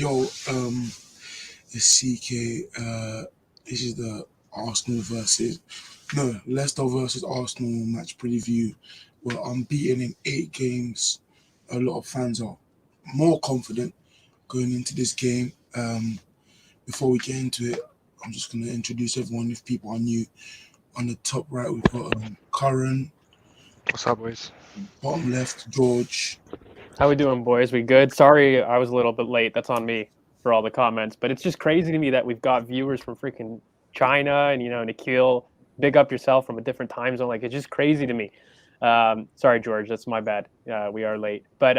Yo, it's CK. This is the Leicester versus Arsenal match preview. We're unbeaten in 8 games. A lot of fans are more confident going into this game. Before we get into it, I'm just going to introduce everyone if people are new. On the top right, we've got Curran. What's up, boys? Bottom left, George. How we doing, boys? We good? Sorry, I was a little bit late. That's on me for all the comments. But it's just crazy to me that we've got viewers from freaking China and, Nikhil, big up yourself from a different time zone. Like, it's just crazy to me. Sorry, George, that's my bad. We are late. But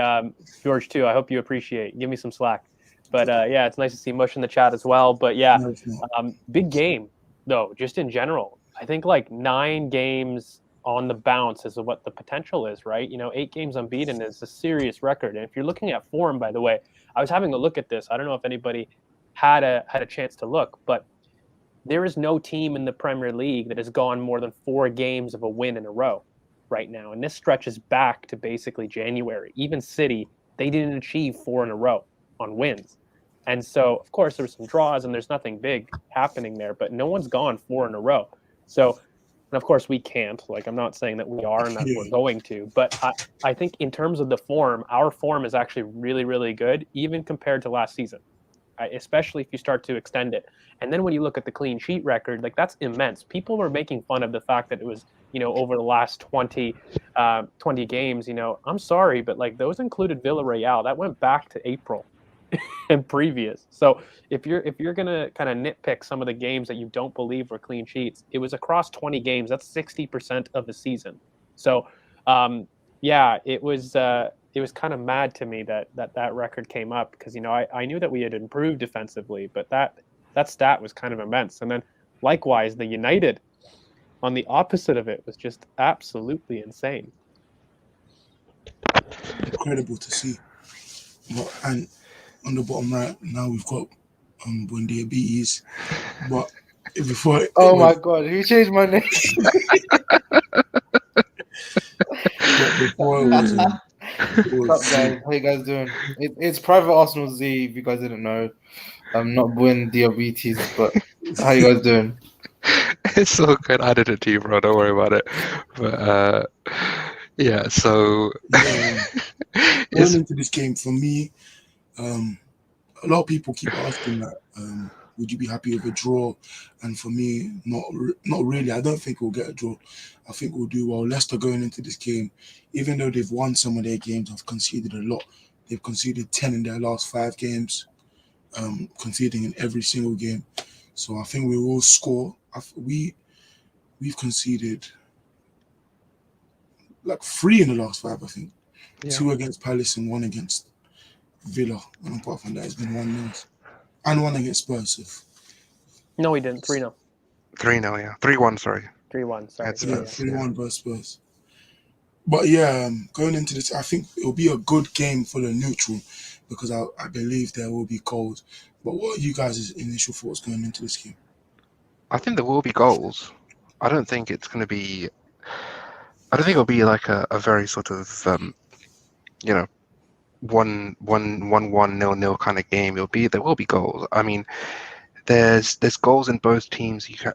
George, too, I hope you appreciate. Give me some slack. But, yeah, it's nice to see Mush in the chat as well. But, yeah, big game, though, just in general. I think, 9 games on the bounce is what the potential is, right? 8 games unbeaten is a serious record. And if you're looking at form, by the way, I was having a look at this. I don't know if anybody had a chance to look, but there is no team in the Premier League that has gone more than 4 games of a win in a row right now. And this stretches back to basically January. Even City, they didn't achieve 4 in a row on wins. And so, of course, there were some draws and there's nothing big happening there, but no one's gone 4 in a row. So, and of course, we can't. I'm not saying that we are and that we're going to. But I think in terms of the form, our form is actually really, really good, even compared to last season, especially if you start to extend it. And then when you look at the clean sheet record, that's immense. People were making fun of the fact that it was, over the last 20 games. I'm sorry, but those included Villarreal. That went back to April and previous. So if you're gonna kind of nitpick some of the games that you don't believe were clean sheets, it was across 20 games. That's 60% of the season. So it was kind of mad to me that record came up because I knew that we had improved defensively, but that stat was kind of immense. And then likewise, the United on the opposite of it was just absolutely insane. Incredible to see. And on the bottom right, now we've got diabetes. But before... Oh my God, who changed my name? But before it was... What's up, guys? How you guys doing? It's Private Arsenal Z, if you guys didn't know. I'm not Buen diabetes, but how you guys doing? It's so good. I did it to you, bro. Don't worry about it. But yeah, so going into this game for me, a lot of people keep asking would you be happy with a draw? And for me, not really. I don't think we'll get a draw. I think we'll do well. Leicester going into this game, even though they've won some of their games, have conceded a lot. They've conceded 10 in their last 5 games, conceding in every single game. So I think we will score. We've conceded 3 in the last 5, I think. Yeah. 2 against Palace and 1 against Villa. And apart from that, it's been 1-0. And 1 against Spurs. No, we didn't. 3-0. 3-0, yeah. 3-1, sorry. 3-1, sorry. 3-1 versus Spurs. But yeah, going into this, I think it'll be a good game for the neutral because I believe there will be goals. But what are you guys' initial thoughts going into this game? I think there will be goals. I don't think it's going to be... I don't think it'll be like a very sort of, 1-1, 0-0 kind of game. There will be goals. I mean, there's goals in both teams. You've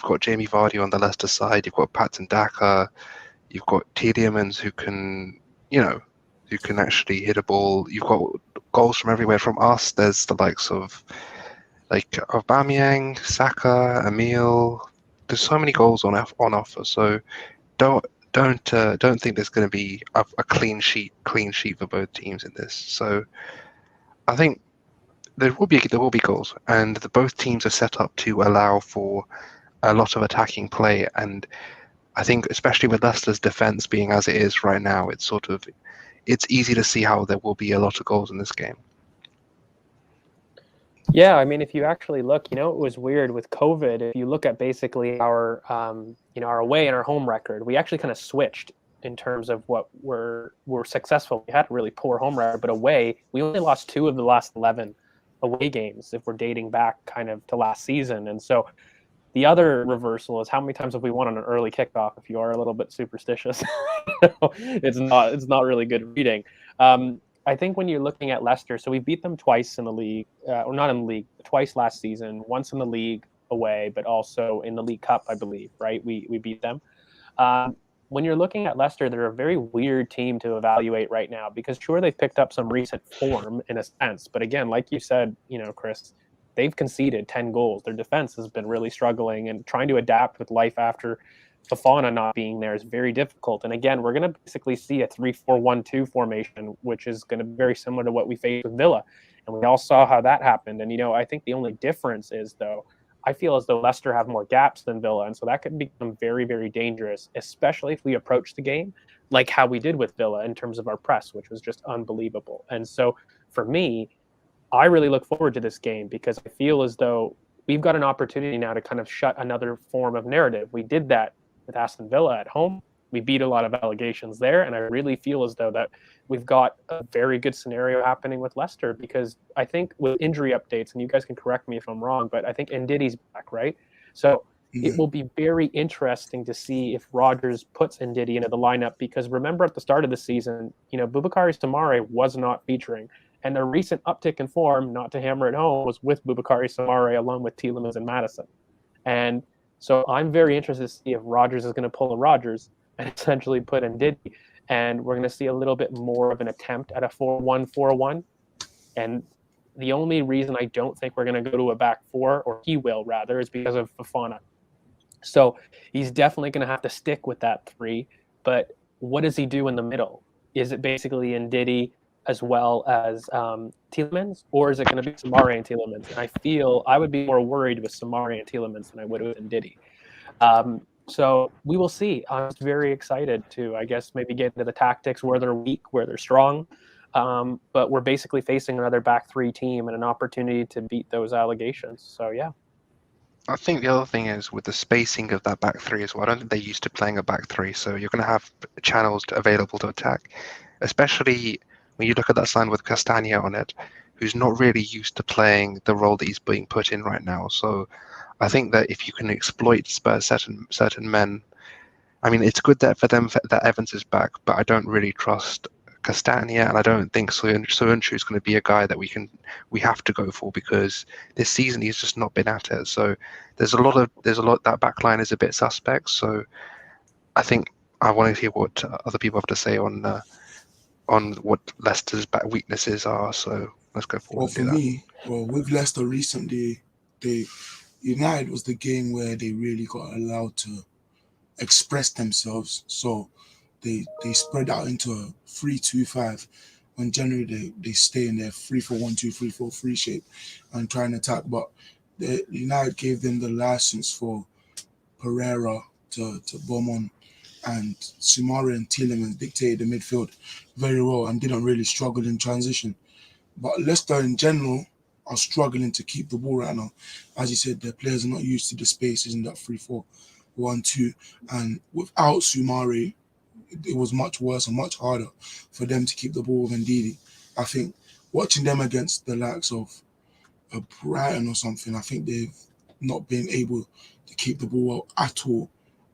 got Jamie Vardy on the Leicester side. You've got Patson Daka. You've got Tielemans who can actually hit a ball. You've got goals from everywhere from us. There's the likes of Aubameyang, Saka, Emil. There's so many goals on offer. So don't think there's going to be a clean sheet for both teams in this. So I think there will be goals, and both teams are set up to allow for a lot of attacking play. And I think especially with Leicester's defense being as it is right now, it's easy to see how there will be a lot of goals in this game. Yeah, I mean, if you actually look, it was weird with COVID. If you look at basically our, our away and our home record, we actually kind of switched in terms of what we're successful. We had a really poor home record, but away, we only lost 2 of the last 11 away games if we're dating back kind of to last season. And so the other reversal is how many times have we won on an early kickoff? If you are a little bit superstitious, it's not really good reading. I think when you're looking at Leicester, so we beat them twice in the league, or not in the league, twice last season, once in the league away, but also in the League Cup, I believe, right? We beat them. When you're looking at Leicester, they're a very weird team to evaluate right now because sure, they've picked up some recent form in a sense, but again, like you said, Chris, they've conceded 10 goals. Their defense has been really struggling, and trying to adapt with life after Fofana not being there is very difficult. And again, we're going to basically see a 3-4-1-2 formation, which is going to be very similar to what we faced with Villa. And we all saw how that happened. And, I think the only difference is, though, I feel as though Leicester have more gaps than Villa. And so that could become very, very dangerous, especially if we approach the game like how we did with Villa in terms of our press, which was just unbelievable. And so for me, I really look forward to this game because I feel as though we've got an opportunity now to kind of shut another form of narrative. We did that with Aston Villa at home. We beat a lot of allegations there, and I really feel as though that we've got a very good scenario happening with Leicester because I think with injury updates, and you guys can correct me if I'm wrong, but I think Ndidi's back, right? So it will be very interesting to see if Rodgers puts Ndidi into the lineup because remember at the start of the season, Boubakary Soumaré was not featuring. And the recent uptick in form, not to hammer it home, was with Boubakary Soumaré along with Tielemans and Maddison. And so I'm very interested to see if Rodgers is going to pull a Rodgers and essentially put in Ndidi. And we're going to see a little bit more of an attempt at a 4-1-4-1. And the only reason I don't think we're going to go to a back four, or he will rather, is because of Fofana. So he's definitely going to have to stick with that three. But what does he do in the middle? Is it basically Ndidi as well as Tielemans, or is it going to be Soumaré and Tielemans? And I feel I would be more worried with Soumaré and Tielemans than I would with Ndidi. So we will see. I'm just very excited to, I guess, maybe get into the tactics where they're weak, where they're strong. But we're basically facing another back three team and an opportunity to beat those allegations. So, yeah. I think the other thing is with the spacing of that back three as well. I don't think they're used to playing a back three, so you're going to have channels available to attack, especially when you look at that sign with Castagna on it, who's not really used to playing the role that he's being put in right now. So I think that if you can exploit certain men, I mean, it's good that for them that Evans is back, but I don't really trust Castagna, and I don't think Soyuncu is going to be a guy that we have to go for because this season he's just not been at it. So there's a lot that back line is a bit suspect. So I think I want to hear what other people have to say on what Leicester's weaknesses are. So let's go forward. Well, for me, with Leicester recently, United was the game where they really got allowed to express themselves. So they spread out into a 3-2-5 when generally they stay in their 3-4-1-2, 3-4-3 shape and try and attack. But the United gave them the license for Pereira to bomb on, and Soumaré and Tielemans dictated the midfield very well and didn't really struggle in transition. But Leicester in general are struggling to keep the ball right now. As you said, their players are not used to the spaces in that 3-4-1-2. And without Soumaré, it was much worse and much harder for them to keep the ball with Ndidi. I think watching them against the likes of Brighton or something, I think they've not been able to keep the ball at all,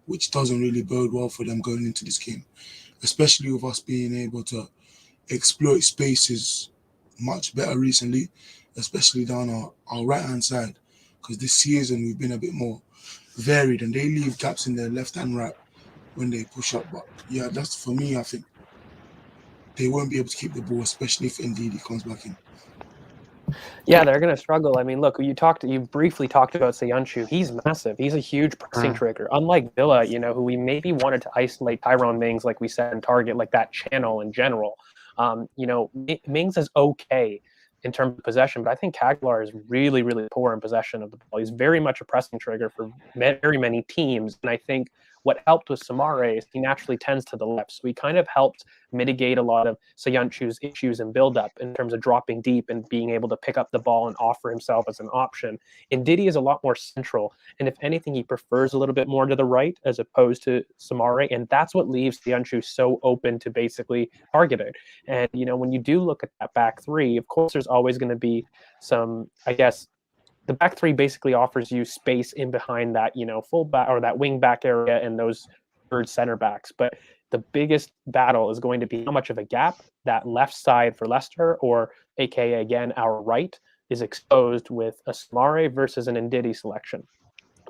which doesn't really bode well for them going into this game, especially with us being able to exploit spaces much better recently, especially down our right-hand side, because this season we've been a bit more varied and they leave gaps in their left and right when they push up. But yeah, that's for me. I think they won't be able to keep the ball, especially if Ndidi comes back in. Yeah, they're going to struggle. I mean, look, you briefly talked about Soyuncu. He's massive. He's a huge pressing trigger. Unlike Villa, who we maybe wanted to isolate Tyrone Mings, like we said, and target like that channel in general. Mings is okay in terms of possession, but I think Cagliar is really, really poor in possession of the ball. He's very much a pressing trigger for very many teams, and I think what helped with Soumaré is he naturally tends to the left, so he kind of helped mitigate a lot of Soyuncu's issues and build-up in terms of dropping deep and being able to pick up the ball and offer himself as an option. Ndidi is a lot more central, and if anything, he prefers a little bit more to the right as opposed to Soumaré, and that's what leaves Soyuncu so open to basically target it. And, when you do look at that back three, of course, there's always going to be some, I guess, the back three basically offers you space in behind that, full back or that wing back area and those third center backs. But The biggest battle is going to be how much of a gap that left side for Leicester, or aka again our right, is exposed with a Samare versus an Ndidi selection.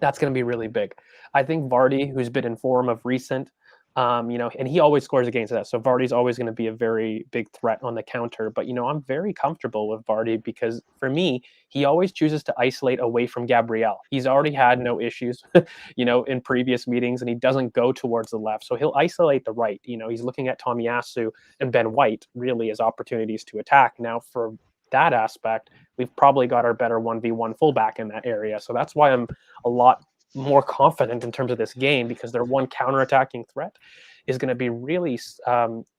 That's going to be really big. I think Vardy, who's been in form of recent, and he always scores against that. So Vardy's always going to be a very big threat on the counter. But, I'm very comfortable with Vardy because for me, he always chooses to isolate away from Gabriel. He's already had no issues, in previous meetings, and he doesn't go towards the left. So he'll isolate the right. He's looking at Tomiyasu and Ben White really as opportunities to attack. Now, for that aspect, we've probably got our better 1v1 fullback in that area. So that's why I'm a lot more confident in terms of this game, because their one counterattacking threat is going to be really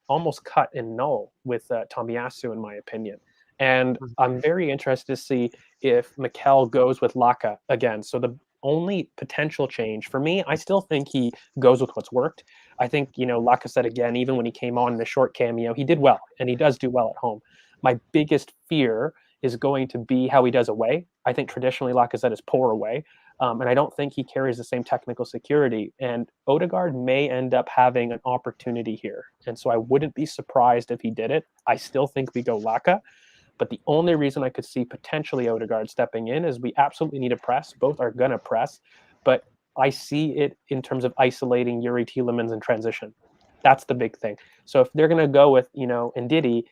almost cut and null with Tomiyasu, in my opinion. And I'm very interested to see if Mikel goes with Laka again. So the only potential change for me, I still think he goes with what's worked. I think, Laka said again, even when he came on in a short cameo, he did well, and he does do well at home. My biggest fear is going to be how he does away. I think traditionally Lacazette is poor away, and I don't think he carries the same technical security. And Odegaard may end up having an opportunity here, and so I wouldn't be surprised if he did it. I still think we go Laka, but the only reason I could see potentially Odegaard stepping in is we absolutely need a press. Both are going to press, but I see it in terms of isolating Yuri Tielemans in transition. That's the big thing. So if they're going to go with, Ndidi,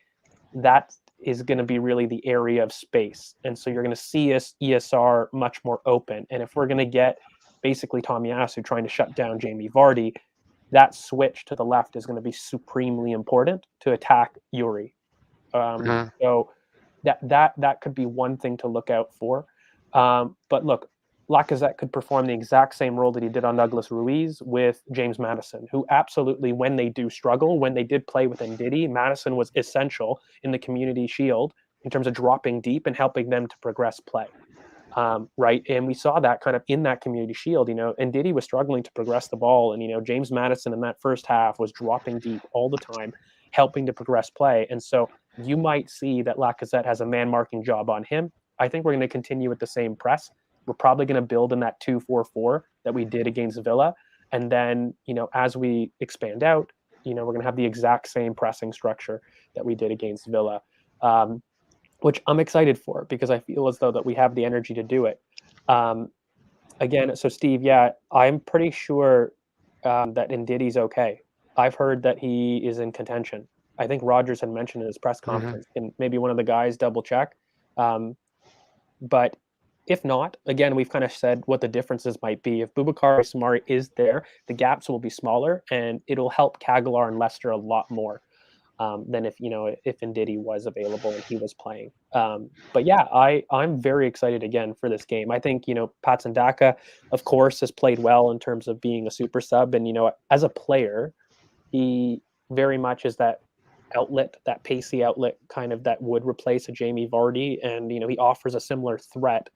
that is going to be really the area of space. And so you're going to see ESR much more open. And if we're going to get basically Tomiyasu trying to shut down Jamie Vardy, that switch to the left is going to be supremely important to attack Yuri. So that could be one thing to look out for. But look, Lacazette could perform the exact same role that he did on Douglas Luiz with James Maddison, who absolutely, when they do struggle, when they did play with Ndidi, Maddison was essential in the Community Shield in terms of dropping deep and helping them to progress play. Right. And we saw that kind of in that Community Shield, Ndidi was struggling to progress the ball. And, James Maddison in that first half was dropping deep all the time, helping to progress play. And so you might see that Lacazette has a man marking job on him. I think we're going to continue with the same press. We're probably going to build in that 2-4-4 that we did against Villa. And then, as we expand out, we're going to have the exact same pressing structure that we did against Villa, which I'm excited for because I feel as though that we have the energy to do it. Again, so Steve, yeah, I'm pretty sure that Ndidi's okay. I've heard that he is in contention. I think Rodgers had mentioned in his press conference, and maybe one of the guys double check. But if not, again, we've kind of said what the differences might be. If Boubakary Soumaré is there, the gaps will be smaller, and it'll help Cagliari and Leicester a lot more than if Ndidi was available and he was playing. But yeah, I'm very excited again for this game. I think Patson Daka, of course, has played well in terms of being a super sub, and as a player, he very much is that outlet, that pacey outlet kind of that would replace a Jamie Vardy, and he offers a similar threat.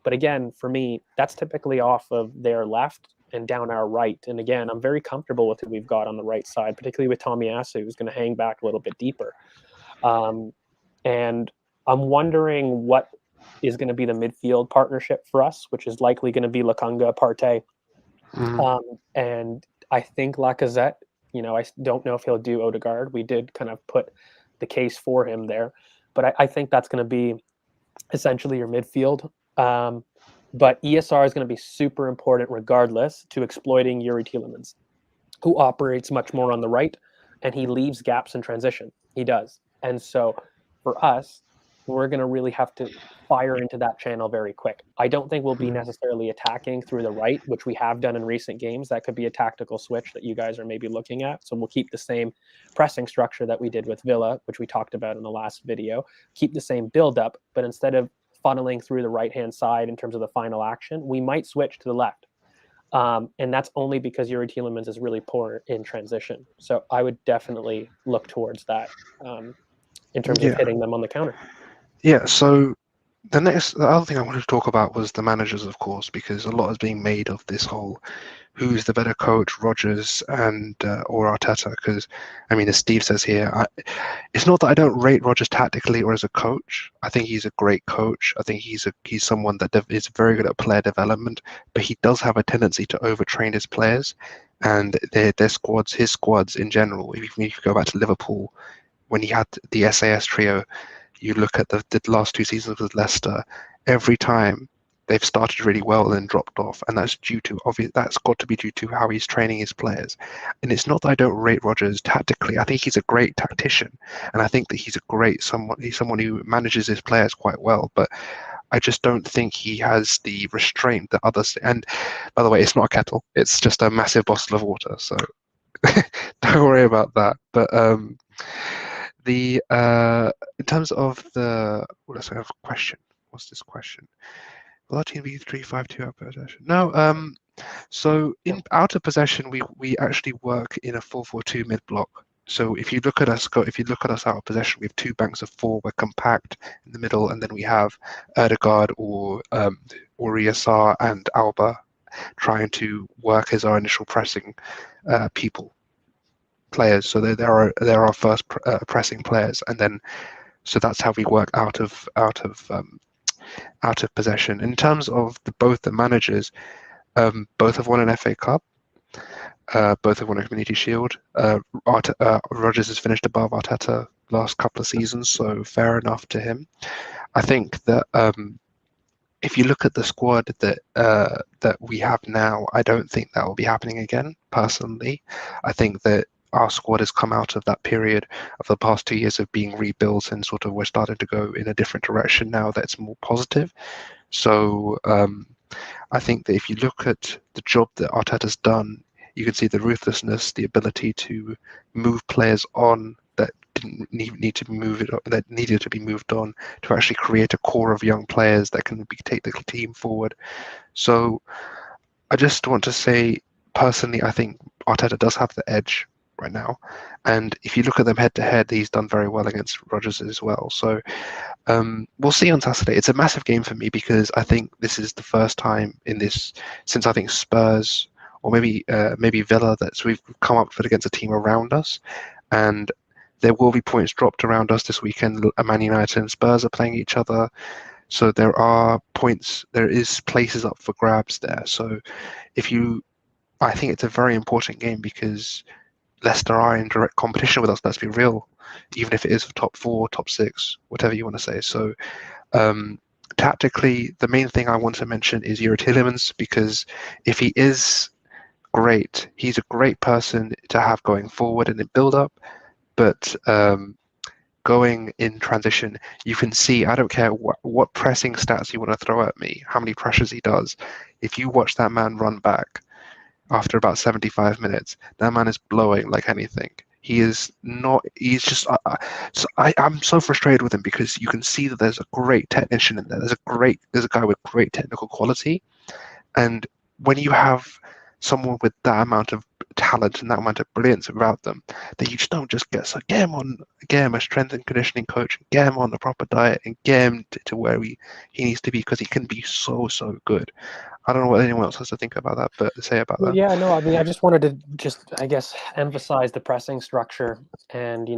But again, for me, that's typically off of their left and down our right. And again, I'm very comfortable with who we've got on the right side, particularly with Tomiyasu, who's going to hang back a little bit deeper. And I'm wondering what is going to be the midfield partnership for us, which is likely going to be Lokonga, Partey. And I think Lacazette, I don't know if he'll do Odegaard. We did kind of put the case for him there. But I think that's going to be essentially your midfield. But ESR is going to be super important regardless to exploiting Yuri Tielemans, who operates much more on the right, and he leaves gaps in transition. He does. And so for us, we're going to really have to fire into that channel very quick. I don't think we'll be necessarily attacking through the right, which we have done in recent games. That could be a tactical switch that you guys are maybe looking at. So we'll keep the same pressing structure that we did with Villa, which we talked about in the last video, keep the same build up, but instead of funneling through the right-hand side in terms of the final action, we might switch to the left. And that's only because Yuri Tielemans is really poor in transition. So I would definitely look towards that in terms of hitting them on the counter. Yeah, so the other thing I wanted to talk about was the managers, of course, because a lot is being made of this whole who's the better coach, Rodgers and or Arteta. Because, I mean, as Steve says here, it's not that I don't rate Rodgers tactically or as a coach. I think he's a great coach. I think he's someone that is very good at player development, but he does have a tendency to overtrain his players. and their squads, his squads in general. If you go back to Liverpool, when he had the SAS trio, you look at the last 2 seasons with Leicester, every time they've started really well and then dropped off, and that's got to be due to how he's training his players. And it's not that I don't rate Rodgers tactically. I think he's a great tactician, and I think that he's someone who manages his players quite well. But I just don't think he has the restraint that others. And by the way, it's not a kettle; it's just a massive bottle of water. So don't worry about that. But in terms of the, let's have a question. What's this question? Will our team be 3-5-2 out of possession? No. So in out of possession, we actually work in a 4-4-2 mid block. So if you look at us out of possession, we have 2 banks of 4. We're compact in the middle, and then we have Erdegaard or Uriasar and Alba trying to work as our initial pressing players. So they're our first pressing players, and then so that's how we work out of possession. In terms of both the managers, both have won an FA Cup. Both have won a Community Shield. Rodgers has finished above Arteta last couple of seasons, so fair enough to him. I think that if you look at the squad that we have now, I don't think that will be happening again. Personally, I think that our squad has come out of that period of the past 2 years of being rebuilt, and sort of we're starting to go in a different direction now that's more positive. So I think that if you look at the job that Arteta's done, you can see the ruthlessness, the ability to move players on that didn't need to move it, that needed to be moved on, to actually create a core of young players that can take the team forward. So I just want to say, personally, I think Arteta does have the edge right now, and if you look at them head to head, he's done very well against Rodgers as well. So we'll see on Saturday. It's a massive game for me because I think this is the first time in this since I think Spurs or maybe Villa that we've come up with against a team around us, and there will be points dropped around us this weekend. Man United and Spurs are playing each other, so there is places up for grabs there. So I think it's a very important game because Leicester are in direct competition with us, let's be real, even if it is for top 4, top 6, whatever you want to say. So tactically, the main thing I want to mention is Youri Tielemans, because if he is great, he's a great person to have going forward and in build-up, but going in transition, you can see, I don't care what pressing stats you want to throw at me, how many pressures he does, if you watch that man run back, after about 75 minutes, that man is blowing like anything. I'm so frustrated with him because you can see that there's a great technician in there. There's a guy with great technical quality. And when you have someone with that amount of talent and that amount of brilliance about them, that you just don't just get him a strength and conditioning coach, get him on the proper diet, and get him to where he needs to be, because he can be so good. I don't know what anyone else has to think about that, but say about that. Yeah, no, I mean, I just wanted to I guess, emphasize the pressing structure and,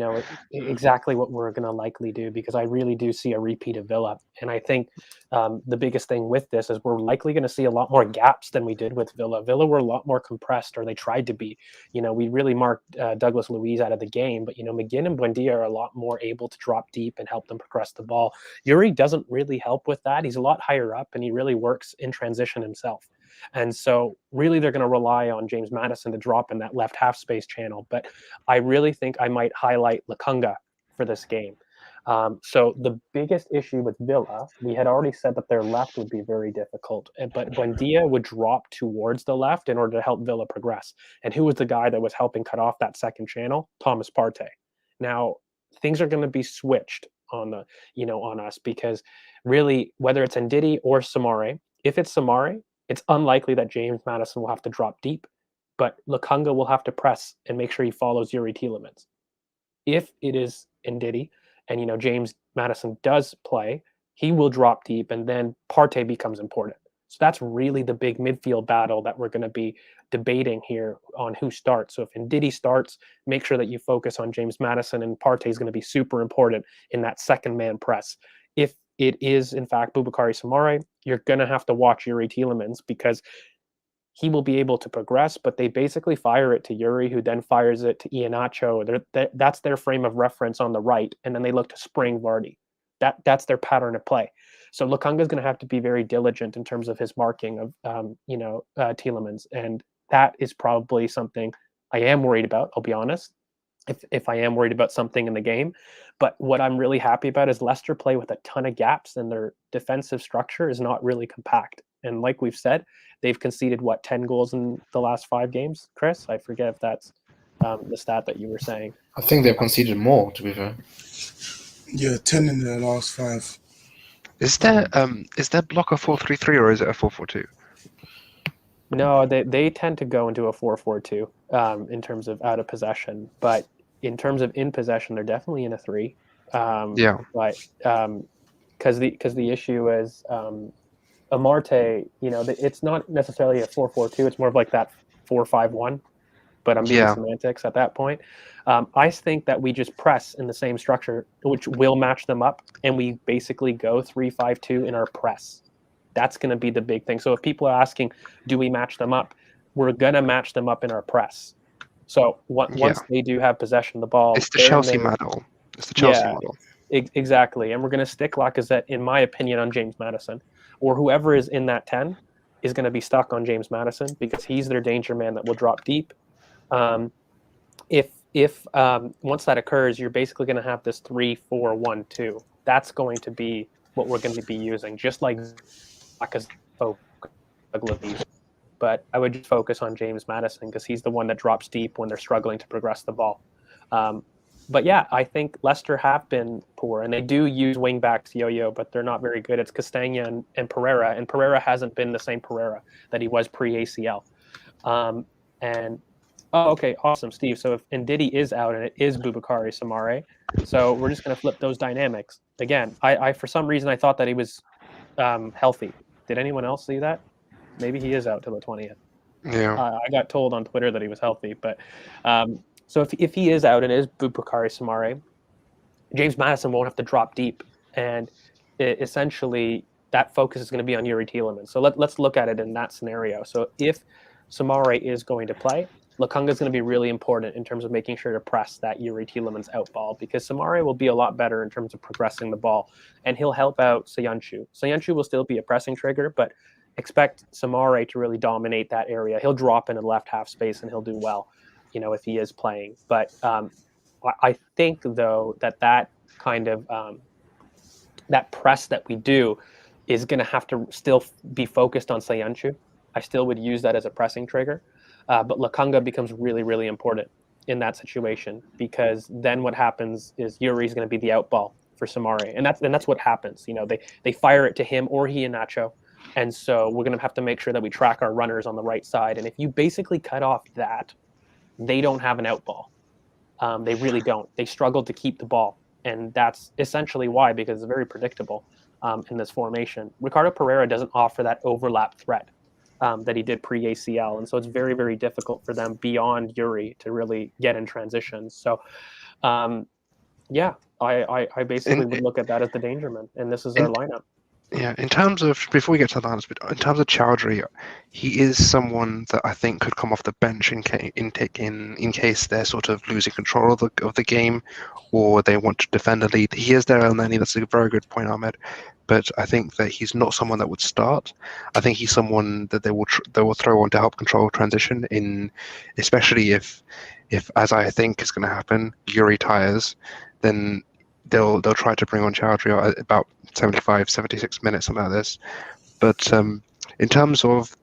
exactly what we're going to likely do, because I really do see a repeat of Villa. And I think the biggest thing with this is we're likely going to see a lot more gaps than we did with Villa. Villa were a lot more compressed, or they tried to be. We really marked Douglas Luiz out of the game, but, McGinn and Buendia are a lot more able to drop deep and help them progress the ball. Youri doesn't really help with that. He's a lot higher up, and he really works in transition himself. And so really they're going to rely on James Maddison to drop in that left half space channel. But I really think I might highlight Lokonga for this game. So the biggest issue with Villa, we had already said that their left would be very difficult, but Buendia would drop towards the left in order to help Villa progress. And who was the guy that was helping cut off that second channel? Thomas Partey. Now, things are going to be switched on us, because really, whether it's Ndidi or Samare, if it's Samare, it's unlikely that James Maddison will have to drop deep, but Lokonga will have to press and make sure he follows Youri Tielemans. If it is Ndidi and James Maddison does play, he will drop deep, and then Partey becomes important. So that's really the big midfield battle that we're going to be debating here on who starts. So if Ndidi starts, make sure that you focus on James Maddison, and Partey is going to be super important in that second man press. If it is, in fact, Boubakary Soumaré, you're going to have to watch Youri Tielemans, because he will be able to progress, but they basically fire it to Yuri, who then fires it to Iheanacho. That's their frame of reference on the right, and then they look to spring Vardy. That's their pattern of play. So Lukonga is going to have to be very diligent in terms of his marking of Tielemans, and that is probably something I am worried about. I'll be honest, if I am worried about something in the game. But what I'm really happy about is Leicester play with a ton of gaps, and their defensive structure is not really compact. And like we've said, they've conceded 10 goals in the last 5 games. Chris, I forget if that's the stat that you were saying. I think they've conceded more, to be fair. Yeah, 10 in the last 5. Is there block a 4-3-3 or is it a 4-4-2? No, they tend to go into a 4-4-2 in terms of out of possession, but in terms of in possession, they're definitely in a 3. Yeah. But because the issue is Amarte, it's not necessarily a 4-4-2. It's more of like that 4-5-1. But I'm being semantics at that point. I think that we just press in the same structure, which will match them up, and we basically go 3-5-2 in our press. That's going to be the big thing. So if people are asking, do we match them up? We're going to match them up in our press. So once they do have possession of the ball, it's the Chelsea model. It's the Chelsea model. Exactly. And we're going to stick Lacazette, in my opinion, on James Maddison, or whoever is in that 10 is going to be stuck on James Maddison because he's their danger man that will drop deep. If once that occurs, you're basically going to have this 3-4-1-2. That's going to be what we're going to be using, just like but I would just focus on James Maddison because he's the one that drops deep when they're struggling to progress the ball. But yeah, I think Leicester have been poor, and they do use wing backs, Yo-Yo, but they're not very good. It's Castagna and Pereira, and Pereira hasn't been the same Pereira that he was pre-ACL. Okay, awesome, Steve. So if Ndidi is out and it is Boubakary Samare, so we're just going to flip those dynamics. Again, I for some reason I thought that he was healthy. Did anyone else see that? Maybe he is out till the 20th. Yeah. I got told on Twitter that he was healthy, but so if he is out and it is Boubakary Samare, James Maddison won't have to drop deep, and essentially that focus is going to be on Yuri Tielemans. So let's look at it in that scenario. So if Samare is going to play, Lukonga is going to be really important in terms of making sure to press that Yuri Tielemans out ball, because Samare will be a lot better in terms of progressing the ball, and he'll help out Soyuncu. Soyuncu will still be a pressing trigger, but expect Samare to really dominate that area. He'll drop in the left half space and he'll do well, if he is playing. But I think, though, that kind of that press that we do is going to have to still be focused on Soyuncu. I still would use that as a pressing trigger. But Lukonga becomes really, really important in that situation, because then what happens is Yuri's going to be the out ball for Samare, and that's what happens. They fire it to him or Iheanacho, and so we're going to have to make sure that we track our runners on the right side. And if you basically cut off that, they don't have an out ball. They really don't. They struggle to keep the ball, and that's essentially why, because it's very predictable in this formation. Ricardo Pereira doesn't offer that overlap threat that he did pre-ACL. And so it's very, very difficult for them beyond Yuri to really get in transitions. So, I basically would look at that as the danger man. And this is our lineup. Yeah, in terms of, before we get to the lineups, but in terms of Chowdhury, he is someone that I think could come off the bench in case they're sort of losing control of the game, or they want to defend a lead. He is there, and that's a very good point, Ahmed. But I think that he's not someone that would start. I think he's someone that they will throw on to help control transition, especially if as I think is going to happen, Yuri tires, then they'll try to bring on Chowdhury at about 75, 76 minutes, something like this. But in terms of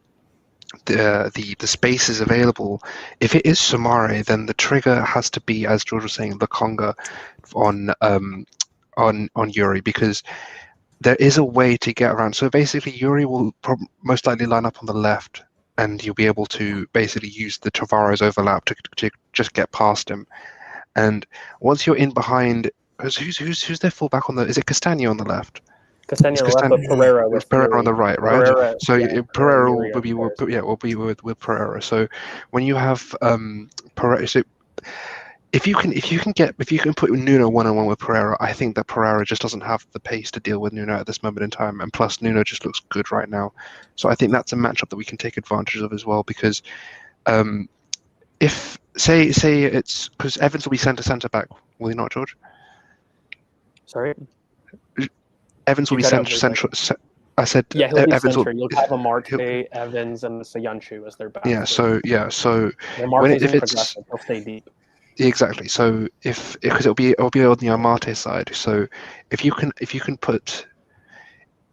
the spaces available, if it is Samare, then the trigger has to be, as George was saying, Lukonga on Yuri, because there is a way to get around. So basically, Yuri will most likely line up on the left, and you'll be able to basically use the Tavares overlap to just get past him. And once you're in behind, who's their fullback on the? Is it Castagna on the left? Castagna on the left, but Pereira with Pereira on the right, right? Pereira will be with Pereira. So when you have Pereira, so if you can put Nuno 1-on-1 with Pereira, I think that Pereira just doesn't have the pace to deal with Nuno at this moment in time, and plus Nuno just looks good right now. So I think that's a matchup that we can take advantage of as well, because if say it's because Evans will be centre back, will he not, George? Sorry, Evans will be central. I said yeah, he'll be Evans center. You'll have Amarte, Evans, and Soyuncu as their back. Yeah. So Amarte's if it's progressive, he'll stay deep. Exactly. So because it'll be on the Amarte side. So if you can put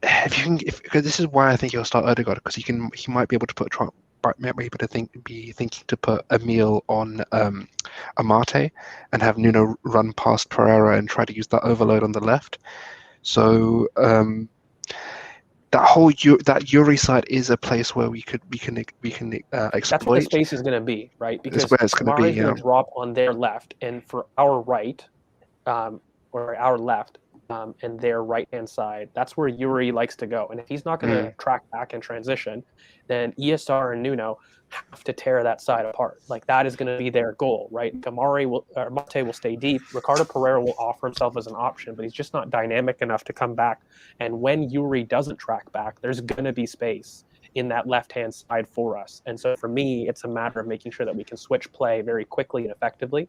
because this is why I think he'll start Odegaard, because he might be able to be thinking to put Emil on Amarte and have Nuno run past Pereira and try to use that overload on the left. So that Yuri side is a place where we can exploit. That's where the space is going to be, right? Because Samari is going to drop on their left, and for our right, or our left, and their right-hand side, that's where Yuri likes to go. And if he's not going to track back and transition, then ESR and Nuno have to tear that side apart. Like, that is going to be their goal, right? Amarte will stay deep. Ricardo Pereira will offer himself as an option, but he's just not dynamic enough to come back. And when Yuri doesn't track back, there's going to be space in that left-hand side for us. And so for me, it's a matter of making sure that we can switch play very quickly and effectively.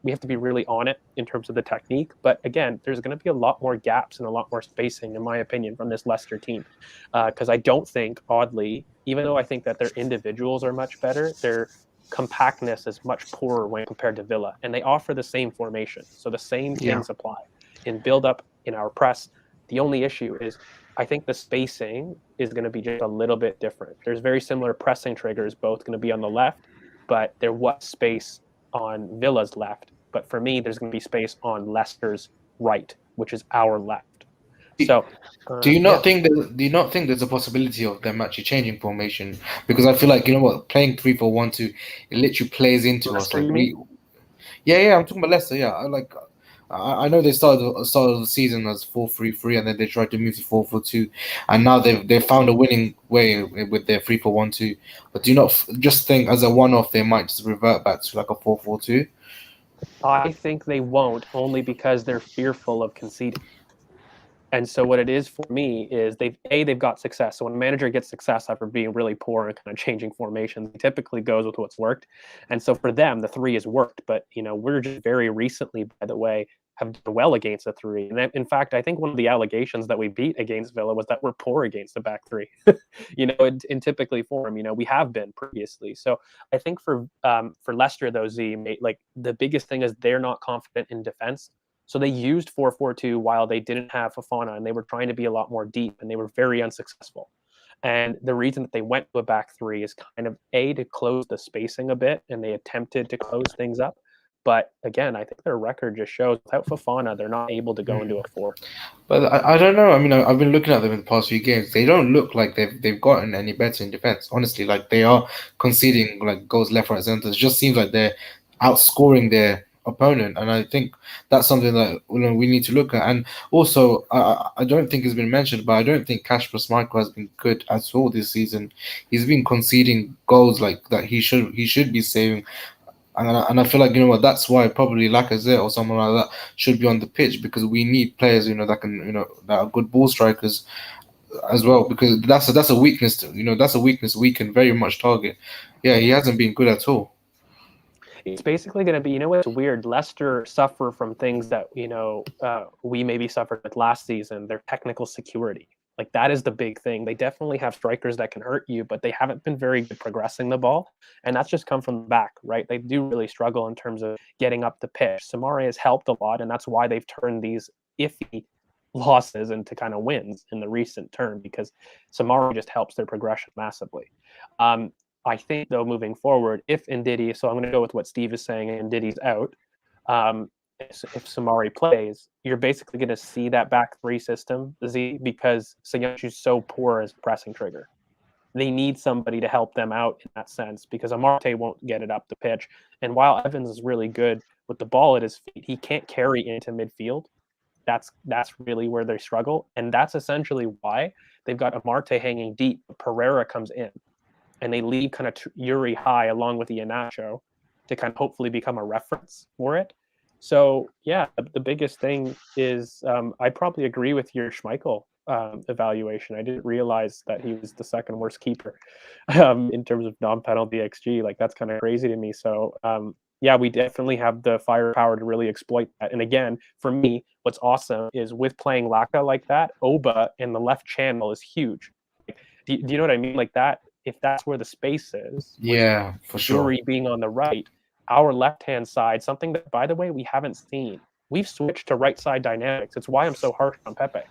We have to be really on it in terms of the technique. But again, there's going to be a lot more gaps and a lot more spacing, in my opinion, from this Leicester team. Because I don't think, oddly, even though I think that their individuals are much better, their compactness is much poorer when compared to Villa. And they offer the same formation. So the same things apply in build-up, in our press. The only issue is I think the spacing is going to be just a little bit different. There's very similar pressing triggers, both going to be on the left, but there was space on Villa's left. But for me, there's going to be space on Leicester's right, which is our left. So, do you not think there's a possibility of them actually changing formation? Because I feel like, you know what, playing 3-4-1-2, it literally plays into Leicester, us. Like I'm talking about Leicester. Yeah, I know they started the season as 4-3-3, and then they tried to move to 4-4-2, and now they've found a winning way with their 3-4-1-2. But do you not just think as a one-off they might just revert back to like a 4-4-2? I think they won't, only because they're fearful of conceding. And so what it is for me is they've got success. So when a manager gets success after being really poor and kind of changing formations, he typically goes with what's worked. And so for them, the 3 has worked. But, we're just very recently, by the way, have done well against the 3. And in fact, I think one of the allegations that we beat against Villa was that we're poor against the back 3. In typically form, we have been previously. So I think for Leicester, though, like the biggest thing is they're not confident in defense. So they used 4-4-2 while they didn't have Fofana, and they were trying to be a lot more deep, and they were very unsuccessful. And the reason that they went to a back 3 is kind of to close the spacing a bit, and they attempted to close things up. But again, I think their record just shows without Fofana, they're not able to go into a 4. But I don't know. I mean, I've been looking at them in the past few games. They don't look like they've gotten any better in defense. Honestly, like they are conceding like goals left, right, center. It just seems like they're outscoring their opponent, and I think that's something that we need to look at. And also, I don't think it's been mentioned, but I don't think Kasper Schmeichel has been good at all this season. He's been conceding goals like that he should be saving. And I feel like, that's why probably Lacazette or someone like that should be on the pitch, because we need players, that can, that are good ball strikers as well, because that's a weakness, that's a weakness we can very much target. Yeah, he hasn't been good at all. It's basically going to be, it's weird. Leicester suffer from things that, we maybe suffered with last season, their technical security. Like, that is the big thing. They definitely have strikers that can hurt you, but they haven't been very good progressing the ball. And that's just come from the back, right? They do really struggle in terms of getting up the pitch. Samari has helped a lot, and that's why they've turned these iffy losses into kind of wins in the recent term, because Samari just helps their progression massively. I think, though, moving forward, if Ndidi, so I'm going to go with what Steve is saying, and Ndidi's out, if Samari plays, you're basically going to see that back 3 system, because Soyuncu's so poor as a pressing trigger. They need somebody to help them out in that sense, because Amarte won't get it up the pitch. And while Evans is really good with the ball at his feet, he can't carry into midfield. That's really where they struggle. And that's essentially why they've got Amarte hanging deep. Pereira comes in, and they leave kind of Yuri high along with Iheanacho to kind of hopefully become a reference for it. So yeah, the biggest thing is I probably agree with your Schmeichel evaluation. I didn't realize that he was the second worst keeper in terms of non-penalty XG. Like that's kind of crazy to me. So yeah, we definitely have the firepower to really exploit that. And again, for me, what's awesome is with playing Laka like that, Oba in the left channel is huge. Do you know what I mean? Like that, if that's where the space is, Yeah, for sure. Yuri being on the right, our left-hand side, something that, by the way, we haven't seen. We've switched to right side dynamics. It's why I'm so harsh on Pepe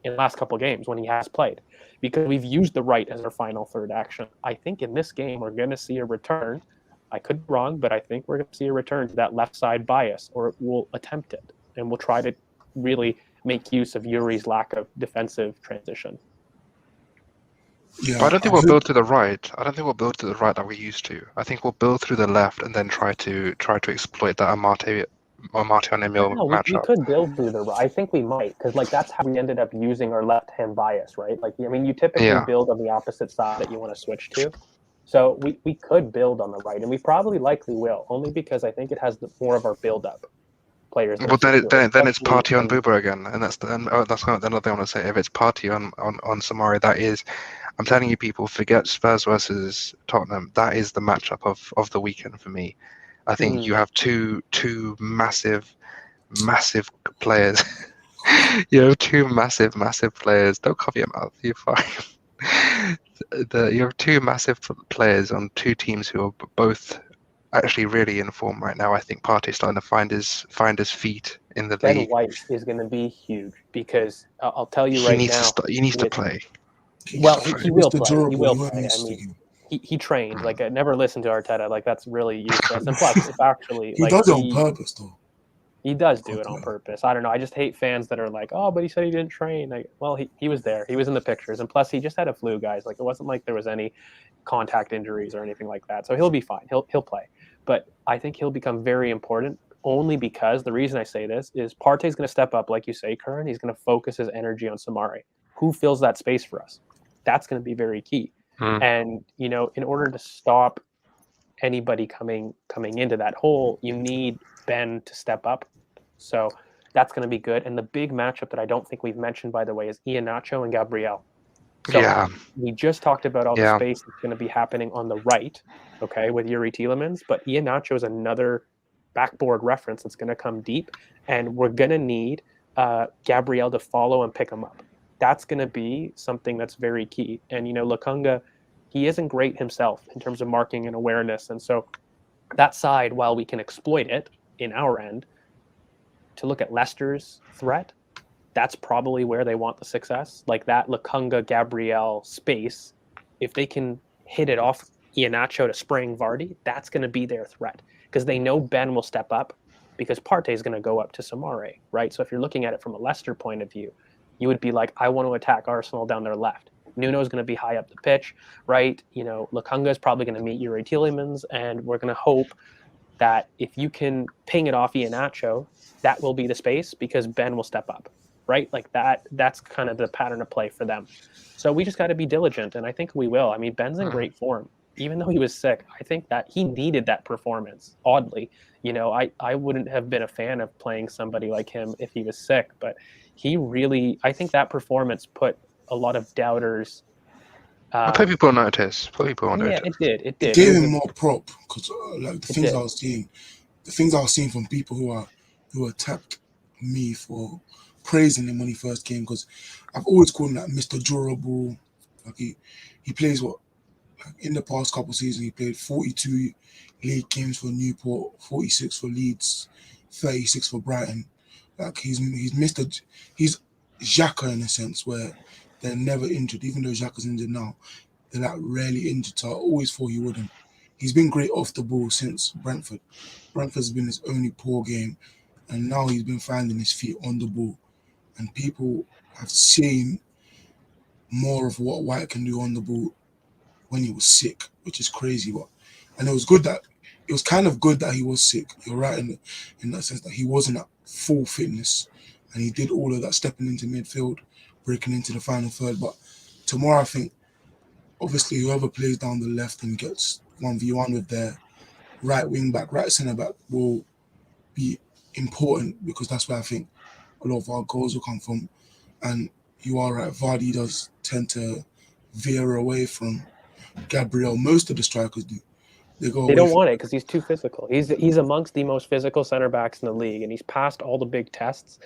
in the last couple of games when he has played, because we've used the right as our final third action. I think in this game we're going to see a return. I could be wrong, but I think we're going to see a return to that left side bias, or we'll attempt it, and we'll try to really make use of Yuri's lack of defensive transition. Yeah, But I don't think we'll build to the right. I don't think we'll build to the right that we used to. I think we'll build through the left and then try to exploit that Amate on Emil matchup. We could build through the right. I think we might, because like that's how we ended up using our left-hand bias, right? Like, I mean, you typically build on the opposite side that you want to switch to. So we could build on the right, and we probably likely will, only because I think it has more of our build-up players. Well, then it's party on Buba again, and that's kind of another thing I want to say. If it's party on Samari, that is, I'm telling you, people, forget Spurs versus Tottenham. That is the matchup of the weekend for me. I think you have two massive players. You have two massive players. Don't cover your mouth. You're fine. You have two massive players on two teams who are both actually really in form right now. I think Partey's starting to find his feet in the league. Ben White is going to be huge, because I'll tell you right now, he needs to play. Well, he will play. He will play. I mean, he trained. Like, I never listened to Arteta. Like, that's really useless. And plus, if actually he does it on purpose, though. He does do it on purpose. I don't know. I just hate fans that are like, oh, but he said he didn't train. Like, well, he was there. He was in the pictures. And plus, he just had a flu, guys. Like, it wasn't like there was any contact injuries or anything like that. So he'll be fine. He'll play. But I think he'll become very important, only because the reason I say this is Partey's going to step up, like you say, Curran. He's going to focus his energy on Samari. Who fills that space for us? That's going to be very key. And, you know, in order to stop anybody coming into that hole, you need Ben to step up. So that's going to be good. And the big matchup that I don't think we've mentioned, by the way, is Iheanacho and Gabriel. So we just talked about all the space that's going to be happening on the right, okay, with Yuri Tielemans. But Iheanacho is another backboard reference that's going to come deep. And we're going to need Gabriel to follow and pick him up. That's going to be something that's very key. And, you know, Lukunga, he isn't great himself in terms of marking and awareness. And so that side, while we can exploit it in our end, to look at Leicester's threat, that's probably where they want the success. Like that Lukunga, Gabriel space, if they can hit it off Iheanacho to spring Vardy, that's going to be their threat. Because they know Ben will step up, because Partey is going to go up to Samare, right? So if you're looking at it from a Leicester point of view, you would be like, I want to attack Arsenal down their left. Nuno's going to be high up the pitch, right? You know, Lukunga is probably going to meet Yuri Tielemans, and we're going to hope that if you can ping it off Iheanacho, that will be the space, because Ben will step up, right? Like that's kind of the pattern of play for them. So we just got to be diligent, and I think we will. I mean, Ben's in great form. Even though he was sick, I think that he needed that performance, oddly. You know, I wouldn't have been a fan of playing somebody like him if he was sick, but he really, I think that performance put a lot of doubters. Put people on notice. Yeah, it did. It gave him more prop, because like the things I was seeing from people who attacked me for praising him when he first came, because I've always called him like Mr. Durable. Like he plays in the past couple of seasons, he played 42 league games for Newport, 46 for Leeds, 36 for Brighton. Like he's Xhaka in a sense, where they're never injured. Even though Xhaka's injured now, they're like rarely injured. So I always thought he wouldn't. He's been great off the ball since Brentford. Brentford's been his only poor game, and now he's been finding his feet on the ball. And people have seen more of what White can do on the ball when he was sick, which is crazy. And it was kind of good that he was sick. You're right in that sense, that he wasn't at full fitness, and he did all of that stepping into midfield, breaking into the final third. But tomorrow, I think obviously whoever plays down the left and gets 1v1 with right wing back, right centre back will be important because that's where I think a lot of our goals will come from. And you are right, Vardy does tend to veer away from Gabriel. Most of the strikers do. They go They away don't from want it because he's too physical. He's amongst the most physical center backs in the league, and he's passed all the big tests.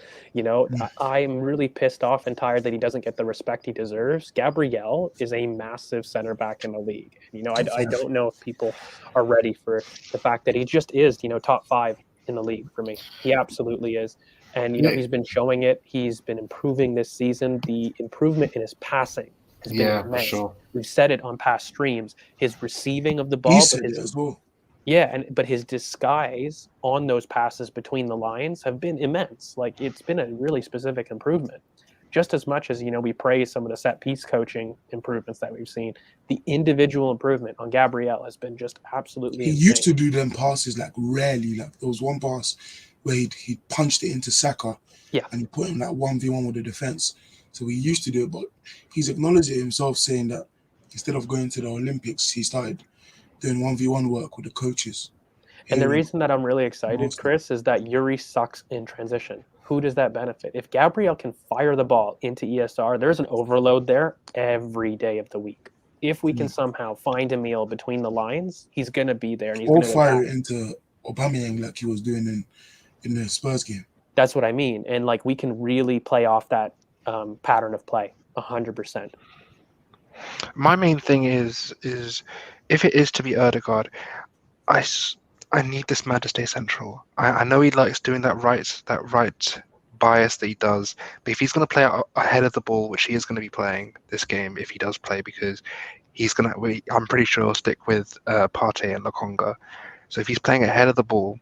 I'm really pissed off and tired that he doesn't get the respect he deserves. Gabriel is a massive center back in the league. I don't know if people are ready for the fact that he just is, top 5 in the league for me. He absolutely is. And, he's been showing it. He's been improving this season. The improvement in his passing has been Yeah, for immense. sure. We've said it on past streams. His receiving of the ball, he said it as well. yeah, but his disguise on those passes between the lines have been immense. Like, it's been a really specific improvement. Just as much as, we praise some of the set piece coaching improvements that we've seen, the individual improvement on Gabriel has been just absolutely He insane. used to do them passes like rarely. Like there was one pass where he punched it into Saka, Yeah. and he put him like 1v1 with the defense. So he used to do it, but he's acknowledged it himself, saying that instead of going to the Olympics, he started doing 1v1 work with the coaches. And the reason that I'm really excited, Chris, is that Yuri sucks in transition. Who does that benefit? If Gabriel can fire the ball into ESR, there's an overload there every day of the week. If we can somehow find a meal between the lines, he's going to be there. And he's or fire it into Aubameyang like he was doing in the Spurs game. That's what I mean. And like, we can really play off that pattern of play 100%. My main thing is if it is to be Erdegaard, I need this man to stay central. I know he likes doing that right bias that he does, but if he's going to play ahead of the ball, which he is going to be playing this game, if he does play, because I'm pretty sure he'll stick with Partey and Lokonga. So if he's playing ahead of the ball,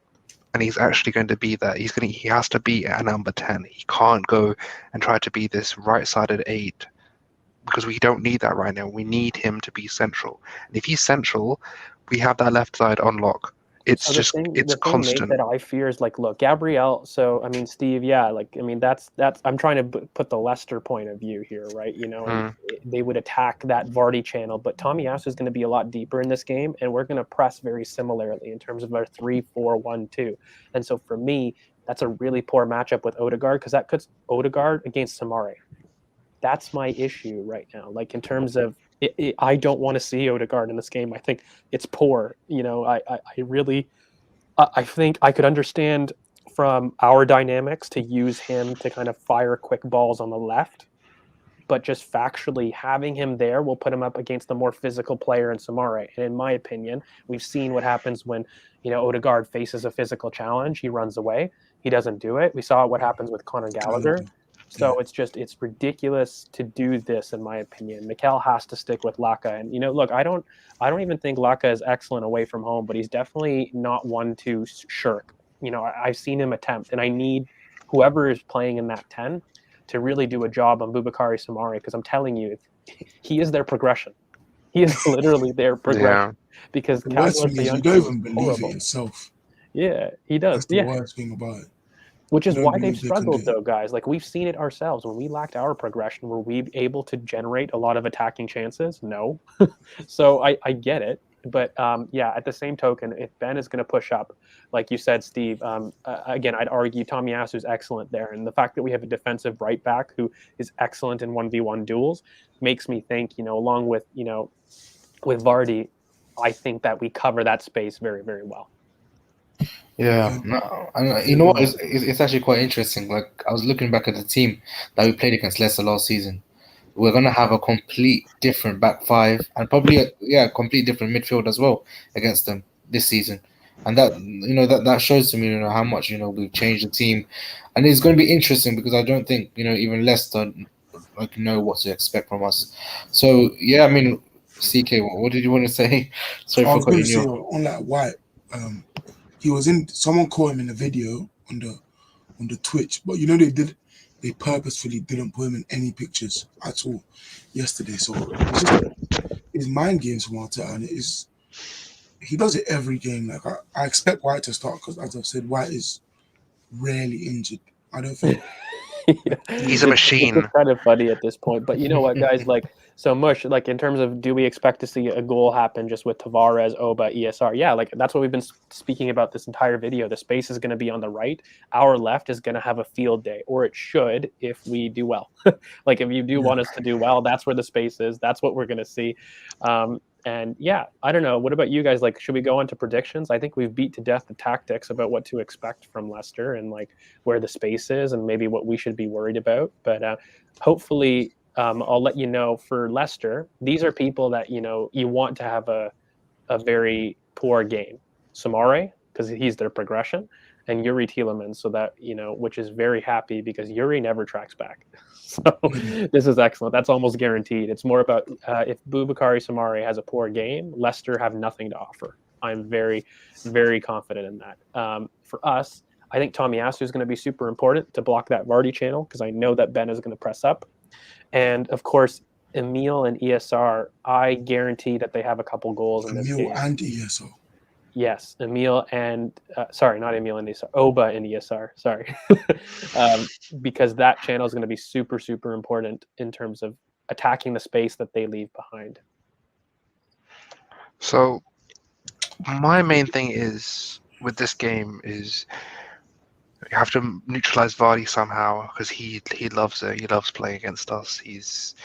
and he's actually going to be that, he has to be a number 10. He can't go and try to be this right-sided 8, because we don't need that right now. We need him to be central. And if he's central, we have that left side on lock. It's the constant. thing, Nate, that I fear is like, look, Gabriel. So I mean, Steve, yeah, like I mean, that's I'm trying to put the Leicester point of view here, right? And they would attack that Vardy channel, but Tomiyasu is going to be a lot deeper in this game, and we're going to press very similarly in terms of our 3-4-1-2. And so for me, that's a really poor matchup with Odegaard, because that puts Odegaard against Samare. That's my issue right now. Like, in terms of I don't want to see Odegaard in this game. I think it's poor. I think I could understand from our dynamics to use him to kind of fire quick balls on the left, but just factually having him there will put him up against the more physical player in Samare. And in my opinion, we've seen what happens when, Odegaard faces a physical challenge. He runs away. He doesn't do it. We saw what happens with Conor Gallagher. So it's ridiculous to do this, in my opinion. Mikel has to stick with Laka. And, look, I don't even think Laka is excellent away from home, but he's definitely not one to shirk. I've seen him attempt, and I need whoever is playing in that 10 to really do a job on Boubakary Samari, because I'm telling you, he is their progression. He is literally their progression. Yeah. Because the worst thing is you don't even believe it yourself. Yeah, he does. That's the worst thing about it. Which is why they've struggled, though, guys. Like, we've seen it ourselves. When we lacked our progression, were we able to generate a lot of attacking chances? No. So I get it. But, at the same token, if Ben is going to push up, like you said, Steve, again, I'd argue Tomiyasu is excellent there. And the fact that we have a defensive right back who is excellent in 1v1 duels makes me think, along with, with Vardy, I think that we cover that space very, very well. Yeah, no, and you know what? It's actually quite interesting. Like, I was looking back at the team that we played against Leicester last season. We're gonna have a complete different back 5, and probably a complete different midfield as well against them this season. And that that shows to me how much we've changed the team, and it's going to be interesting because I don't think even Leicester know what to expect from us. So yeah, I mean, CK, what did you want to say? Sorry, I was going to say on that White. He was in. Someone caught him in a video on the Twitch, but they purposefully didn't put him in any pictures at all yesterday. So it's just his mind games from Arteta, and he does it every game. Like I expect White to start because, as I've said, White is rarely injured. I don't think he's a machine. It's kind of funny at this point, but you know what, guys? Like, So Mush, like in terms of, do we expect to see a goal happen just with Tavares, Oba, ESR? Yeah, like that's what we've been speaking about this entire video. The space is going to be on the right. Our left is going to have a field day, or it should if we do well. Like if you do want us to do well, that's where the space is. That's what we're going to see. And yeah, I don't know. What about you guys? Like, should we go on to predictions? I think we've beat to death the tactics about what to expect from Leicester and like where the space is and maybe what we should be worried about. But hopefully, I'll let you know for Leicester, these are people that, you know, you want to have a very poor game. Samare, because he's their progression, and Yuri Tielemans, so that, you know, which is very happy because Yuri never tracks back. So this is excellent. That's almost guaranteed. It's more about if Boubakary Samare has a poor game, Leicester have nothing to offer. I'm very, very confident in that. For us, I think Tomiyasu is going to be super important to block that Vardy channel because I know that Ben is going to press up. And of course, Emile and ESR, I guarantee that they have a couple goals in this game. Emile and ESR. Yes, Emile and sorry, not Emile and ESR, Oba and ESR. Sorry, because that channel is going to be super, super important in terms of attacking the space that they leave behind. So, my main thing is with this game is you have to neutralize Vardy somehow because he loves it. He loves playing against us. He's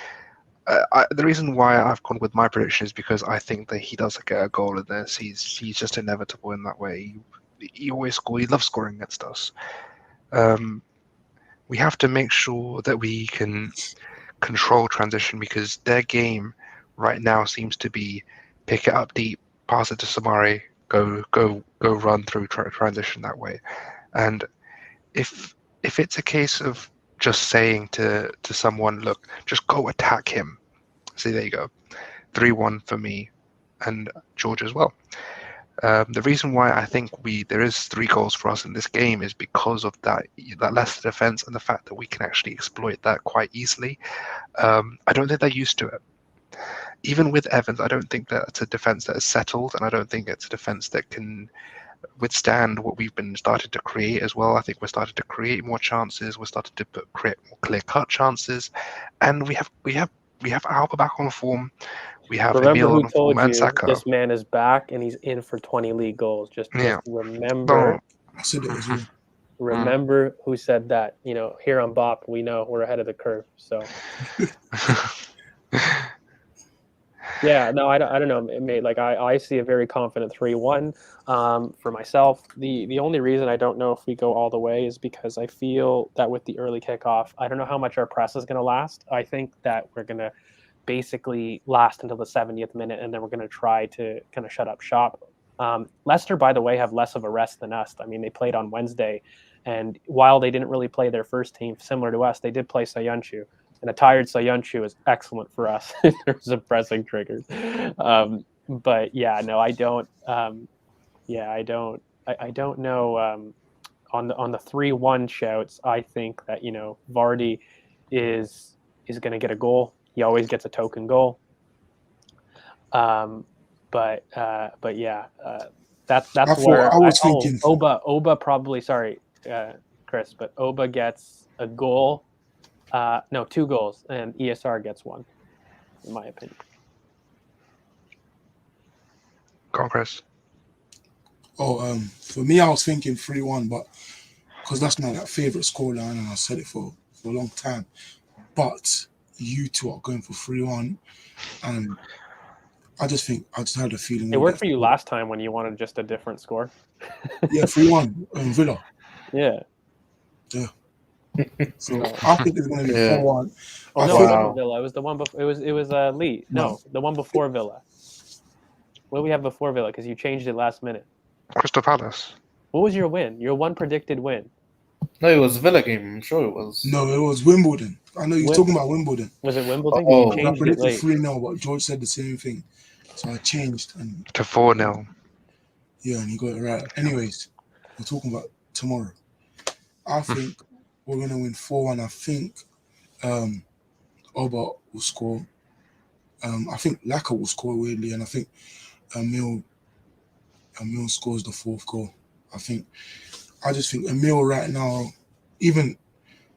the reason why I've gone with my prediction is because I think that he does get a goal in this. He's just inevitable in that way. He always score. He loves scoring against us. We have to make sure that we can control transition because their game right now seems to be pick it up deep, pass it to Samari, go run through transition that way. And if it's a case of just saying to someone, look, just go attack him. See, there you go. 3-1 for me and George as well. The reason why I think there is 3 goals for us in this game is because of that Leicester defense and the fact that we can actually exploit that quite easily. I don't think they're used to it. Even with Evans, I don't think that it's a defense that is settled, and I don't think it's a defense that can withstand what we've been started to create as well. I think we're starting to create more chances. We're starting to create more clear-cut chances, and we have Alba back on form. We have Remember Emile who on form told and you Saka. this man is back and he's in for 20 league goals. Just Yeah. remember. I said it as well. Remember who said that. You know, here on BoP, we know we're ahead of the curve. So. Yeah, no, I don't know. Like I see a very confident 3-1 for myself. The only reason I don't know if we go all the way is because I feel that with the early kickoff, I don't know how much our press is going to last. I think that we're going to basically last until the 70th minute, and then we're going to try to kind of shut up shop. Leicester, by the way, have less of a rest than us. I mean, they played on Wednesday, and while they didn't really play their first team similar to us, they did play Sayuncu. And a tired Sayuncu is excellent for us in terms of pressing triggers. But yeah, no, I don't. I don't know. On the 3-1 shouts, I think that, you know, Vardy is going to get a goal. He always gets a token goal. But yeah, that's where I was thinking. Oba probably. Sorry, Chris, but Oba gets a goal. No, 2 goals, and ESR gets 1, in my opinion. Go on, Chris. Oh, for me, I was thinking 3-1, but because that's my favorite scoreline, and I said it for a long time. But you two are going for 3-1, and I just had a feeling it worked for you last time when you wanted just a different score. Yeah, 3-1 Villa. Yeah. So I think it's going to be 4-1. Oh no, it wasn't Villa. It was the one before. It was Lee. No, the one before Villa. What do we have before Villa? Because you changed it last minute. Crystal Palace. What was your win? Your one predicted win? No, it was Villa game. I'm sure it was. No, it was Wimbledon. I know you're talking about Wimbledon. Was it Wimbledon? Oh, you I changed it late. 3-0, but George said the same thing, so I changed to 4-0. Yeah, and he got it right. Anyways, we're talking about tomorrow. I think we're going to win 4-1. I think Oba will score. I think Laka will score weirdly, and I think Emile scores the 4th goal. I just think Emile right now, even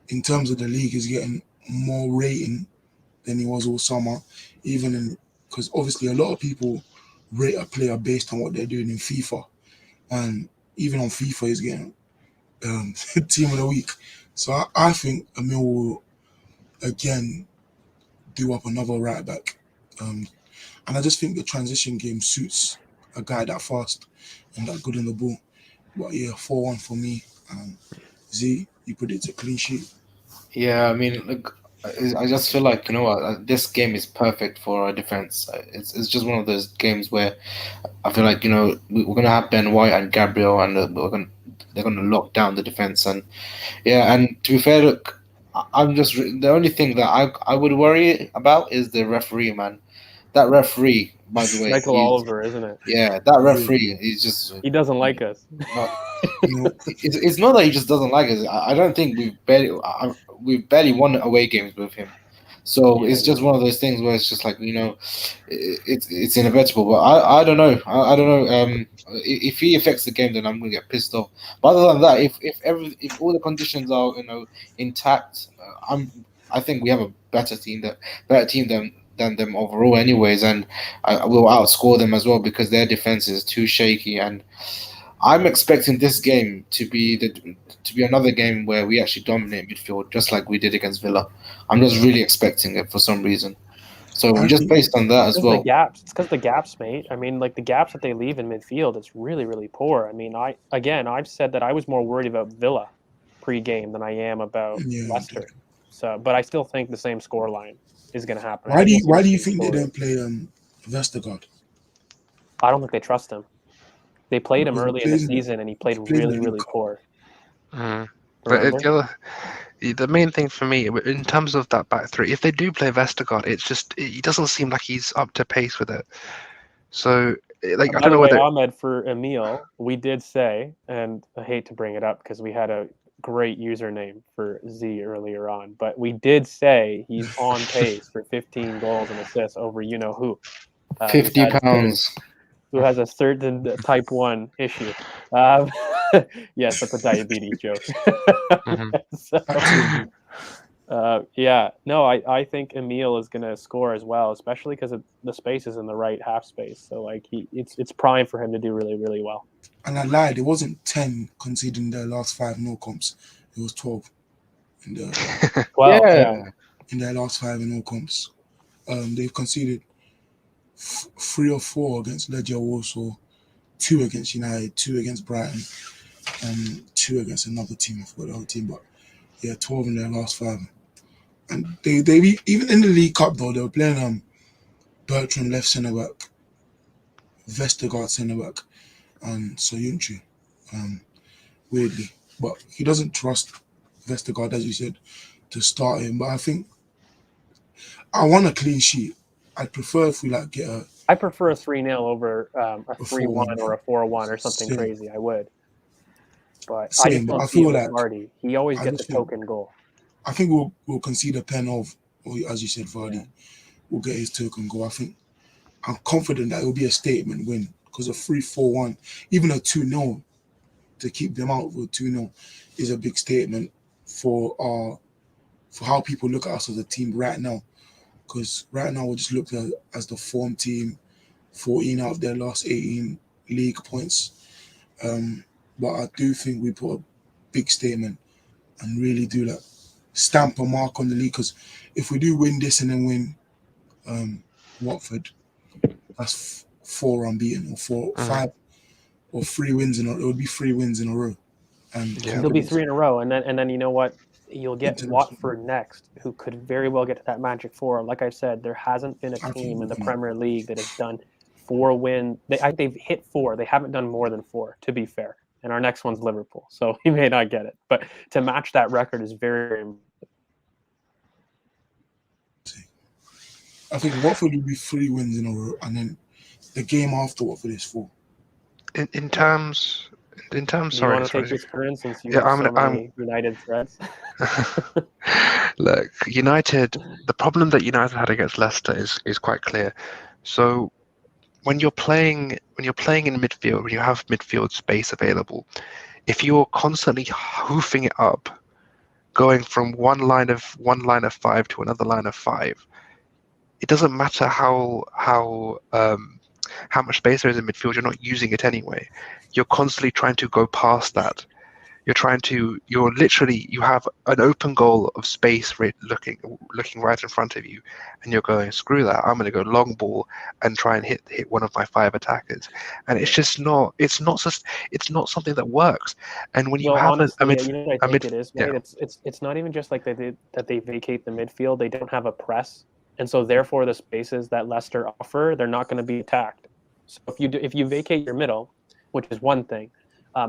in terms of the league, is getting more rating than he was all summer. Even because obviously a lot of people rate a player based on what they're doing in FIFA, and even on FIFA he's getting team of the week. So I think Emil will again do up another right back, and I just think the transition game suits a guy that fast and that good on the ball. But yeah, 4-1 for me. Z, you predict a clean sheet. Yeah, I mean, look, I just feel like, you know what, this game is perfect for our defense. It's just one of those games where I feel like, you know, we're gonna have Ben White and Gabriel, and they're gonna lock down the defense. And yeah, and to be fair, look, I'm just the only thing that I would worry about is the referee, man. That referee, by the way, Michael Oliver, isn't it? yeah, that Yeah, referee, he's just He doesn't like us. not. you know, It's not that he just doesn't like us. I don't think we've barely won away games with him. So Yeah. it's just one of those things where it's just like, you know, it's inevitable. But I don't know. I don't know. If he affects the game, then I'm gonna get pissed off. But other than that, if all the conditions are, you know, intact, I think we have a better team than them overall, anyways, and I will outscore them as well because their defense is too shaky. And I'm expecting this game to be another game where we actually dominate midfield, just like we did against Villa. I'm just really expecting it for some reason. So I just think based on that as Because the well. gaps. It's because the gaps, mate. I mean, like the gaps that they leave in midfield, it's really, really poor. I mean, I've said that I was more worried about Villa pre-game than I am about yeah. Leicester. So, but I still think the same score line is going to happen. I Why think do we'll you see why the do you same think they story. don't play Vestergaard? I don't think they trust him. They played him Because he early in the plays season, and he played played in the really, League really Cup. poor. Mm. Remember? But the main thing for me, in terms of that back three, if they do play Vestergaard, it's just he doesn't seem like he's up to pace with it. So, like, I By don't the know way, whether. Ahmed, for Emil, we did say, and I hate to bring it up because we had a great username for Z earlier on, but we did say he's on pace for 15 goals and assists over you know who, who 50 pounds. has a certain type 1 issue. Um, yes, that's a diabetes joke. Mhm. So, Absolutely. yeah, no, I think Emil is going to score as well, especially because the space is in the right half space. So like it's prime for him to do really, really well. And I lied, it wasn't 10 conceding their last 5 no comps. It was 12 Well, yeah. Yeah. in their last 5 in all comps. They've conceded 3 or 4 against Legia Warsaw, 2 against United, 2 against Brighton, and 2 against another team. I forgot the other team, but yeah, 12 in their last 5. And they even in the League Cup though, they were playing Bertrand left centre back, Vestergaard centre back, and Soyuncu. Weirdly, but he doesn't trust Vestergaard, as you said, to start him. But I think I want a clean sheet. I'd prefer if we like get I prefer a 3-0 over a 3-1 4-1. or a 4-1 or something Same. crazy. I would. But I Same, just but don't I see it feel with like Vardy. He always I gets a just think token goal. I think we'll concede a pen of, or as you said, Vardy will get his token goal. I think I'm confident that it will be a statement win because a 3-4-1, even a 2-0 to keep them out with 2-0 is a big statement for how people look at us as a team right now. Because right now we're just looked at as the form team, 14 out of their last 18 league points. But I do think we put a big statement and really do like stamp a mark on the league. Because if we do win this and then win Watford, that's 4 unbeaten or 5 or 3 wins in a. It would be 3 wins in a row, and Yeah. There'll be confidence 3 in a row, and then you know what? You'll get international. Watford next, who could very well get to that magic 4. Like I said, there hasn't been a I think team in the we can. Premier League that has done 4 wins. They've hit 4. They haven't done more than 4, to be fair. And our next one's Liverpool, so he may not get it. But to match that record is very I think Watford will be 3 wins in a row, and then the game after Watford is 4. In terms, Do you sorry, want to take sorry. this turn since you Yeah, have so many United threads? Look, United. The problem that United had against Leicester is quite clear. So when you're playing in midfield, when you have midfield space available, if you're constantly hoofing it up, going from one line of 5 to another line of 5, it doesn't matter how much space there is in midfield. You're not using it anyway. You're constantly trying to go past that. You have an open goal of space looking right in front of you, and you're going, screw that, I'm going to go long ball and try and hit one of my 5 attackers, and it's just not. It's not something that works. And when you have honestly, you know what I think it is, right? Yeah. It's not even just like that they vacate the midfield. They don't have a press, and so therefore the spaces that Leicester offer, they're not going to be attacked. So if you vacate your middle, which is one thing.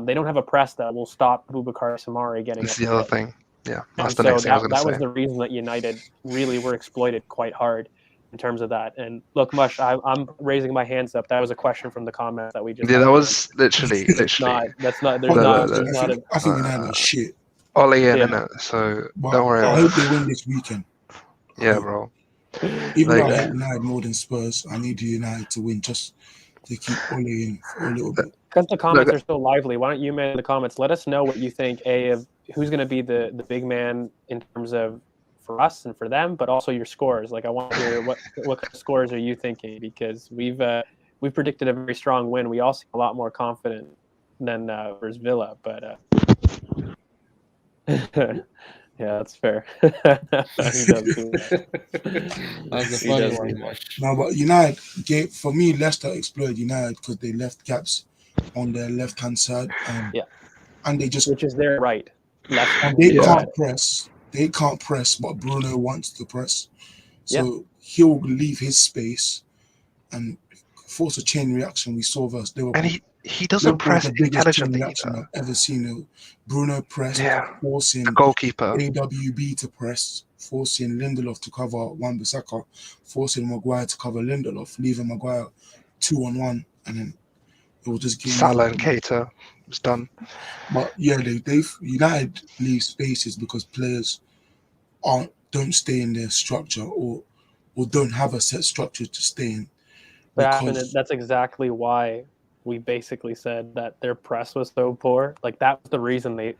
They don't have a press that will stop Boubacar Soumaré getting That's up the other thing. Yeah, that's and the next thing I was going to say. That was the reason that United really were exploited quite hard in terms of that. And look, Mush, I'm raising my hands up. That was a question from the comments that we just. Yeah, that was literally. That's not. There's not. I think United are shit. Ollie in it, so but don't worry. I hope they win this weekend. Yeah, bro. Even though I hate United more than Spurs, I need United to win just to keep Ollie in for a little bit. Because the comments are so lively, why don't you, man, in the comments, let us know what you think, of who's going to be the big man in terms of for us and for them, but also your scores. Like, I want to hear what kind of scores are you thinking, because we've predicted a very strong win. We all seem a lot more confident than versus Villa, but yeah, that's fair. He does do that. No, but United for me, Leicester exploited United because they left gaps on their left-hand side, and they just, which is their right. And they can't press. They can't press, but Bruno wants to press, so he'll leave his space and force a chain reaction. We saw versus Liverpool. And he doesn't press the biggest chain intelligently reaction I've ever seen. Bruno pressed, forcing the goalkeeper AWB to press, forcing Lindelof to cover Wan-Bissaka, forcing Maguire to cover Lindelof, leaving Maguire 2-on-1, and then it was just Salah and Keita was done. But yeah, United leave spaces because players don't stay in their structure or don't have a set structure to stay in. That's exactly why we basically said that their press was so poor. Like, that was the reason they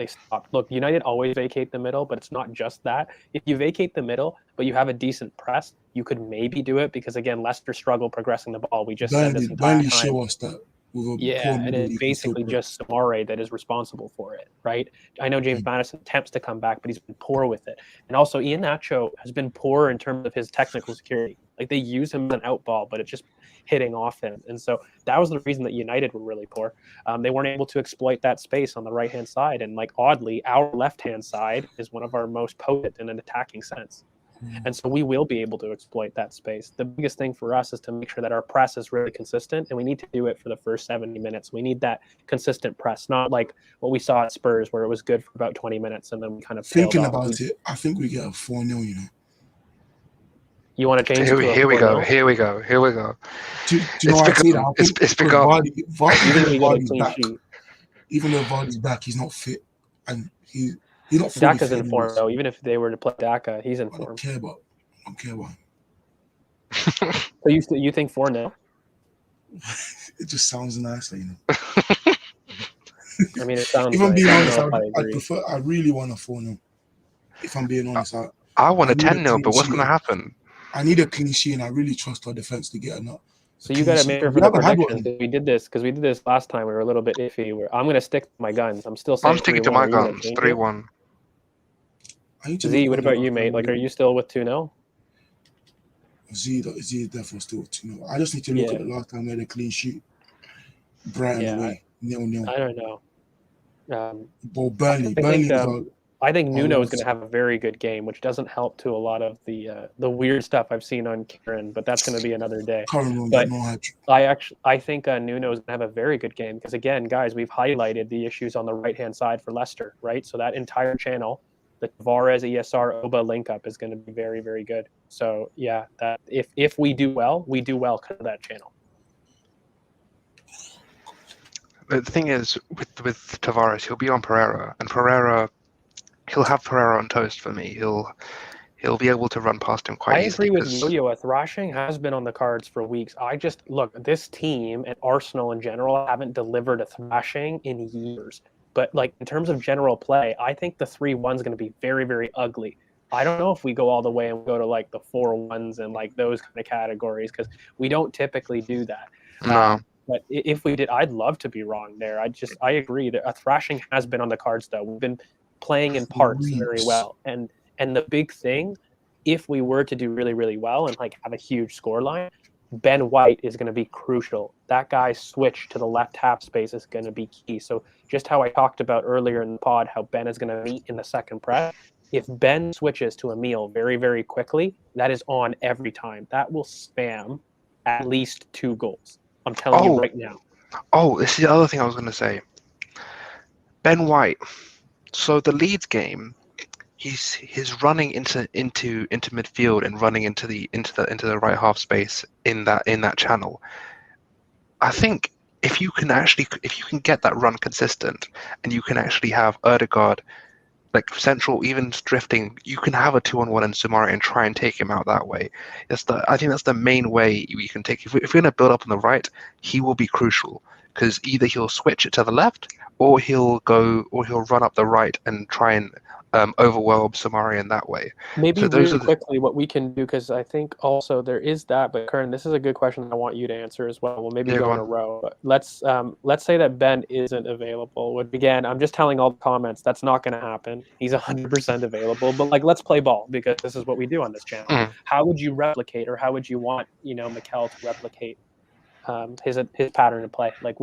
stopped. Look, United always vacate the middle, but it's not just that. If you vacate the middle, but you have a decent press, you could maybe do it, because again, Leicester struggle progressing the ball. We just said this entire time. Show us that. And it's basically just Soumaré that is responsible for it, right? I know James Maddison attempts to come back, but he's been poor with it. And also, Ian Nacho has been poor in terms of his technical security. Like, they use him as an out ball, but it's just hitting off him. And so that was the reason that United were really poor. They weren't able to exploit that space on the right-hand side. And, like, oddly, our left-hand side is one of our most potent in an attacking sense. And so we will be able to exploit that space. The biggest thing for us is to make sure that our press is really consistent, and we need to do it for the first 70 minutes. We need that consistent press, not like what we saw at Spurs, where it was good for about 20 minutes and then we kind of thinking about it. I think we get a 4-0. You know. You want to change? Here we go. Do you know what I say? It's begun. Even though Vardy's back, he's not fit, and he's not Daka's in form, though. Even if they were to play Daka, he's in form. I don't care about him. So you think 4-0? It just sounds nice, you know. I mean, it sounds. If I'm being honest, I really want a 4-0. If I'm being honest, I want a 10-0, but what's going to happen? I need a clean sheet, and I really trust our defense to get enough. So you got to make sure for the prediction. We did this last time. We were a little bit iffy. I'm going to stick to my guns. I'm sticking to my guns. 3-1. Z, what about you, mate? Like, are you still with 2-0? Z is definitely still with 2-0. I just need to look at the last time we had a clean sheet. Brighton away, 0-0. I don't know. Burnley. I think Nuno is going to have a very good game, which doesn't help to a lot of the weird stuff I've seen on Kieran, but that's going to be another day. But I think Nuno is going to have a very good game because, again, guys, we've highlighted the issues on the right-hand side for Leicester, right? So that entire channel, the Tavares, ESR, Oba link-up is going to be very, very good. So, yeah, that if we do well because of that channel. The thing is, with Tavares, he'll be on Pereira, and he'll have Pereira on toast for me. He'll be able to run past him quite easily. I agree with Yo-Yo. A thrashing has been on the cards for weeks. This team and Arsenal in general haven't delivered a thrashing in years. But like in terms of general play, I think the 3-1 is going to be very, very ugly. I don't know if we go all the way and go to like the 4-1s and like those kind of categories because we don't typically do that. No. But if we did, I'd love to be wrong there. I agree that a thrashing has been on the cards though. We've been playing in parts very well, and the big thing, if we were to do really really well and like have a huge score line, Ben White is going to be crucial. That guy's switch to the left half space is going to be key. So just how I talked about earlier in the pod, how Ben is going to meet in the second press. If Ben switches to Emil very, very quickly, that is on every time. That will spam at least 2 goals. I'm telling you right now. Oh, this is the other thing I was going to say. Ben White. So the Leeds game, he's running into midfield and running into the right half space in that channel. I think if you can get that run consistent and you can actually have Ødegaard like central, even drifting, you can have a 2-on-1 in Sumari and try and take him out that way. I think that's the main way you can take. If you're going to build up on the right, he will be crucial because either he'll switch it to the left or he'll run up the right and try and overwhelm Sumari in that way. Maybe so really quickly what we can do, because I think also there is that, but Kern, this is a good question I want you to answer as well. We'll maybe go in a row. But let's say that Ben isn't available. Again, I'm just telling all the comments that's not going to happen. He's 100% available, but like let's play ball because this is what we do on this channel. How would you replicate, or how would you want Mikel to replicate his pattern of play? Like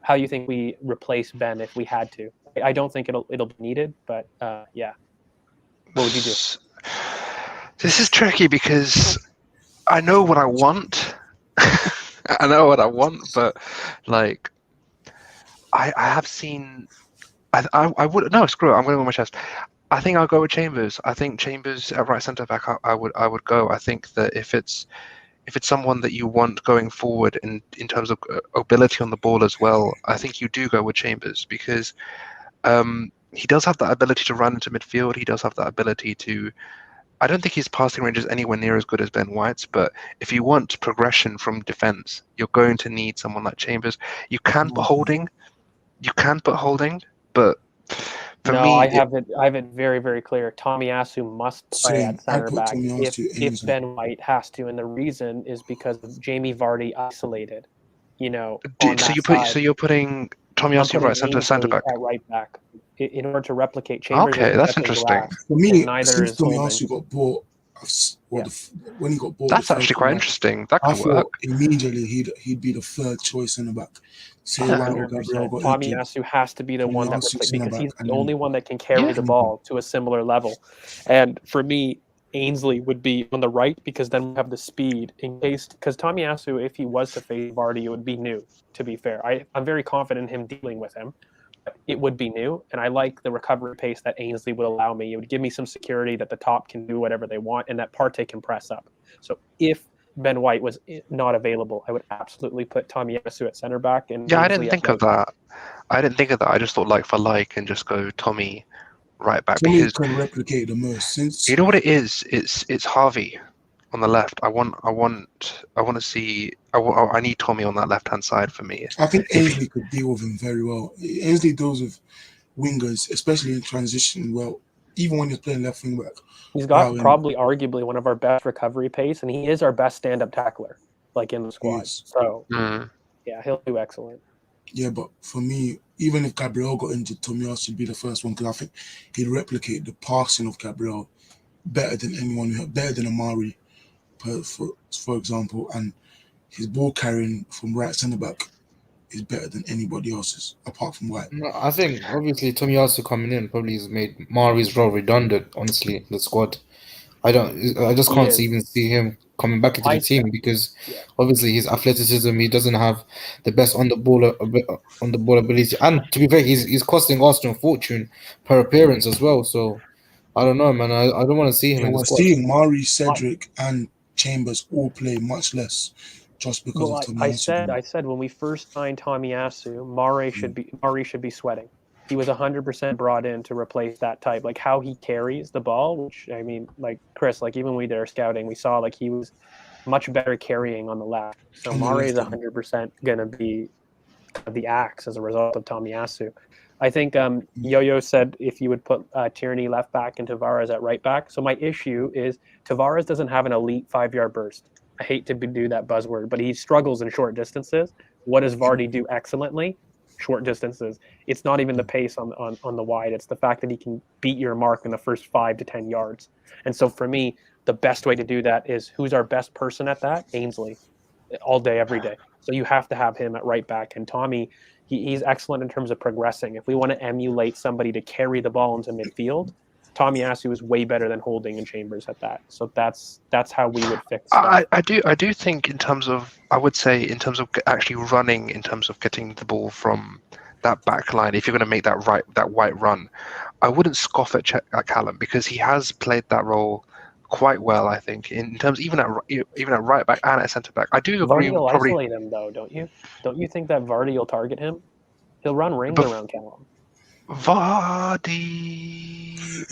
how you think we replace Ben if we had to? I don't think it'll be needed, but yeah. What would you do? This is tricky because I know what I want. I know what I want, but like I have seen. I would no screw it. I'm going to go on my chest. I think I'll go with Chambers. I think Chambers at right centre back. I would go. I think that if it's someone that you want going forward in terms of ability on the ball as well, I think you do go with Chambers because he does have that ability to run into midfield. He does have that ability to. I don't think his passing range is anywhere near as good as Ben White's, but if you want progression from defense, you're going to need someone like Chambers. You can put Holding, but for me, I have it very, very clear. Tomiyasu must play at center back if Ben White has to, and the reason is because of Jamie Vardy isolated. So you're putting Tomiyasu right centre back at right back in order to replicate Chambers. Okay, that's interesting. For me, since Tomiyasu got bought, when he got bought, that's actually quite interesting. That could work. Immediately, he'd be the third choice in the back. Tomiyasu has to be the one that because he's the only one that can carry the ball to a similar level. And for me, Ainsley would be on the right because then we have the speed in case. Because Tomiyasu, if he was to face Vardy, it would be new. To be fair, I'm very confident in him dealing with him. It would be new, and I like the recovery pace that Ainsley would allow me. It would give me some security that the top can do whatever they want, and that Partey can press up. So if Ben White was not available, I would absolutely put Tomiyasu at center back. And I didn't think of that. I just thought like for like and just go Tommy right back because can replicate the most. Since you know what it is, it's Harvey on the left. I need Tommy on that left hand side for me. I think Ainsley could deal with him very well. Ainsley deals with wingers, especially in transition, well, even when he's playing left wing back. He's got probably arguably one of our best recovery pace, and he is our best stand-up tackler, like in the squad. So, yeah, he'll do excellent. Yeah, but for me, even if Gabriel got injured, Tomiyasu should be the first one because I think he'd replicate the passing of Gabriel better than anyone, better than Amari, for example, and his ball carrying from right centre back is better than anybody else's apart from White. No, I think obviously Tomiyasu coming in probably has made Mari's role redundant. Honestly, in the squad, I just can't even see him coming back into the team because obviously his athleticism, he doesn't have the best on the ball ability, and to be fair, he's costing Arsenal a fortune per appearance as well. So I don't know, man. I don't want to see him in the squad. We're seeing Mari, Cedric, and Chambers all play much less just because of Tomiyasu. I said when we first signed Tomiyasu, Mari should be sweating. He was 100% brought in to replace that type, like how he carries the ball. Which I mean, like Chris, like even we did our scouting, we saw like he was much better carrying on the left. So Mari is 100% gonna be the axe as a result of Tomiyasu. I think Yo-Yo said if you would put Tierney left back and Tavares at right back. So my issue is Tavares doesn't have an elite 5-yard burst. I hate to do that buzzword, but he struggles in short distances. What does Vardy do excellently? Short distances. It's not even the pace on the wide. It's the fact that he can beat your mark in the first 5 to 10 yards. And so for me, the best way to do that is who's our best person at that? Ainsley. All day, every day. So you have to have him at right back. And Tommy, he's excellent in terms of progressing. If we want to emulate somebody to carry the ball into midfield, Tomiyasu is way better than Holding and Chambers at that. So that's how we would fix that. I do think in terms of, I would say in terms of actually running, in terms of getting the ball from that back line, if you're going to make that white run, I wouldn't scoff at Callum, because he has played that role quite well, I think, in terms even at right back and at centre back. I do agree. Vardy will isolate him, though, don't you? Don't you think that Vardy will target him? He'll run rings around Callum. Vardy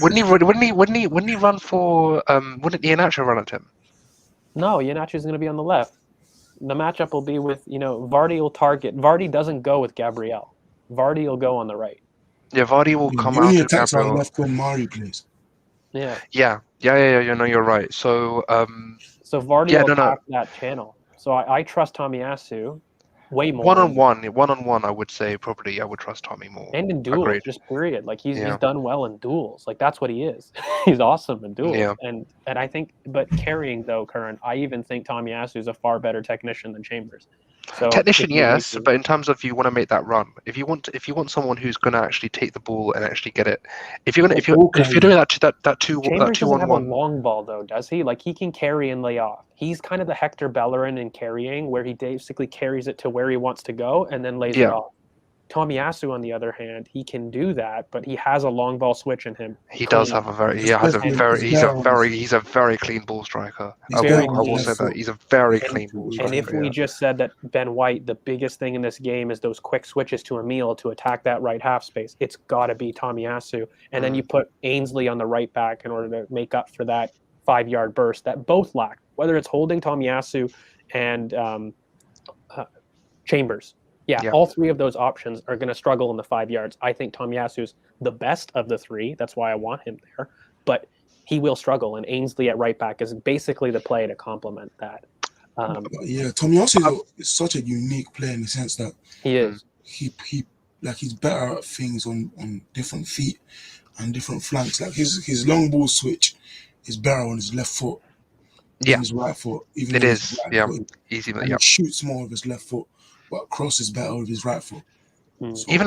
wouldn't he run for wouldn't Iheanacho run at him? No, Iheanacho is going to be on the left. The matchup will be with Vardy will target. Vardy doesn't go with Gabriel. Vardy will go on the right. Yeah, Vardy will come he out only to attacks on the Gabriel. left when Mari plays. Yeah. No, you're right. So so Vardy will attack that channel. So I trust Tomiyasu way more. One-on-one, I would say probably I would trust Tommy more. And in duels, Agreed. just period. Like he's done well in duels. Like that's what he is. He's awesome in duels. Yeah. And I think, but carrying though, Curran, I even think Tomiyasu is a far better technician than Chambers. So technician, yes, but in terms of you want to make that run, if you want someone who's going to actually take the ball and actually get it, if you're doing that two Chambers doesn't have a 1-1 long ball though, does he? Like he can carry and lay off. He's kind of the Hector Bellerin in carrying, where he basically carries it to where he wants to go and then lays it off. Tomiyasu, on the other hand, he can do that, but he has a long ball switch in him. He's a very clean ball striker. I will say that he's a very clean ball striker. And if we just said that Ben White, the biggest thing in this game is those quick switches to Emile to attack that right half space, it's got to be Tomiyasu. And then you put Ainsley on the right back in order to make up for that 5-yard burst that both lack, whether it's Holding, Tomiyasu, and Chambers. Yeah, all three of those options are going to struggle in the 5 yards. I think Tomiyasu's the best of the three. That's why I want him there. But he will struggle, and Ainsley at right back is basically the play to complement that. Tomiyasu is such a unique player in the sense that he is. He's better at things on different feet and different flanks. Like his long ball switch is better on his left foot than his right foot. Even it is. Easy. He shoots more with his left foot, but crosses better with his right foot. So, even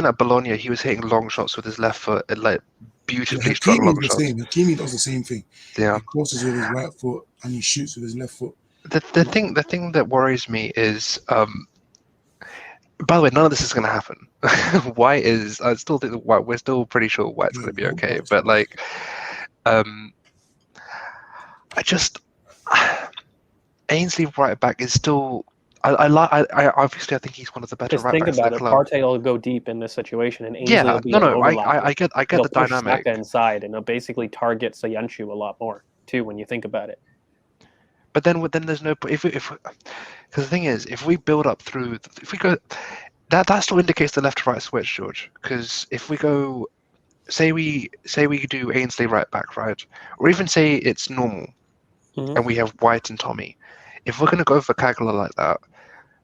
at Bologna, he was hitting long shots with his left foot, and like beautifully struck long shots. Hakimi does the same thing. Yeah, he crosses with his right foot and he shoots with his left foot. The thing that worries me is, by the way, none of this is going to happen. White is, I still think that White, we're still pretty sure White's going to be okay, but like, Ainsley right back is still. I obviously I think he's one of the better right backs in the club. Partey will go deep in this situation, and Ainsley will be I get the dynamic. Saka inside, and he'll basically target Soyuncu a lot more too when you think about it. But then there's no because the thing is, if we build up through, if we go, that still indicates the left to right switch, George. Because if we go, say we do Ainsley right back, right, or even say it's normal, and we have White and Tommy. If we're going to go for Kagler like that,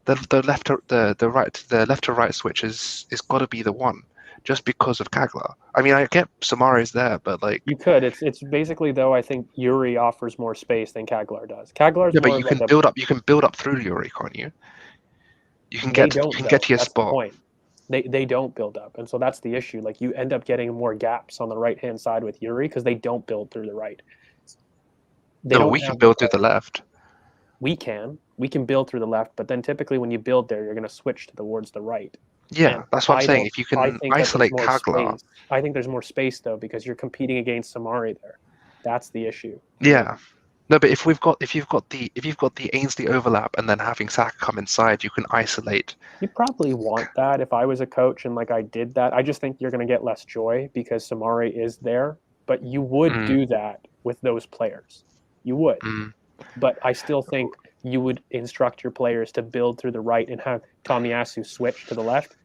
the left to right switch is got to be the one, just because of Kagler. I mean, I get Samare's there, but like you could. It's basically though. I think Yuri offers more space than Kagler does. Kagler's but you can build up. You can build up through Yuri, can't you? You can get to your spot. The point. They don't build up, and so that's the issue. Like you end up getting more gaps on the right hand side with Yuri because they don't build through the right. We can build through the left. We can build through the left, but then typically when you build there, you're going to switch towards the right. Yeah, and that's what I'm saying. If you can isolate Kagler, I think there's more space though because you're competing against Samari there. That's the issue. Yeah, no, but if you've got the Ainsley overlap and then having Saka come inside, you can isolate. You probably want that. If I was a coach and like I did that, I just think you're going to get less joy because Samari is there. But you would do that with those players. You would. But I still think you would instruct your players to build through the right and have Tomiyasu switch to the left,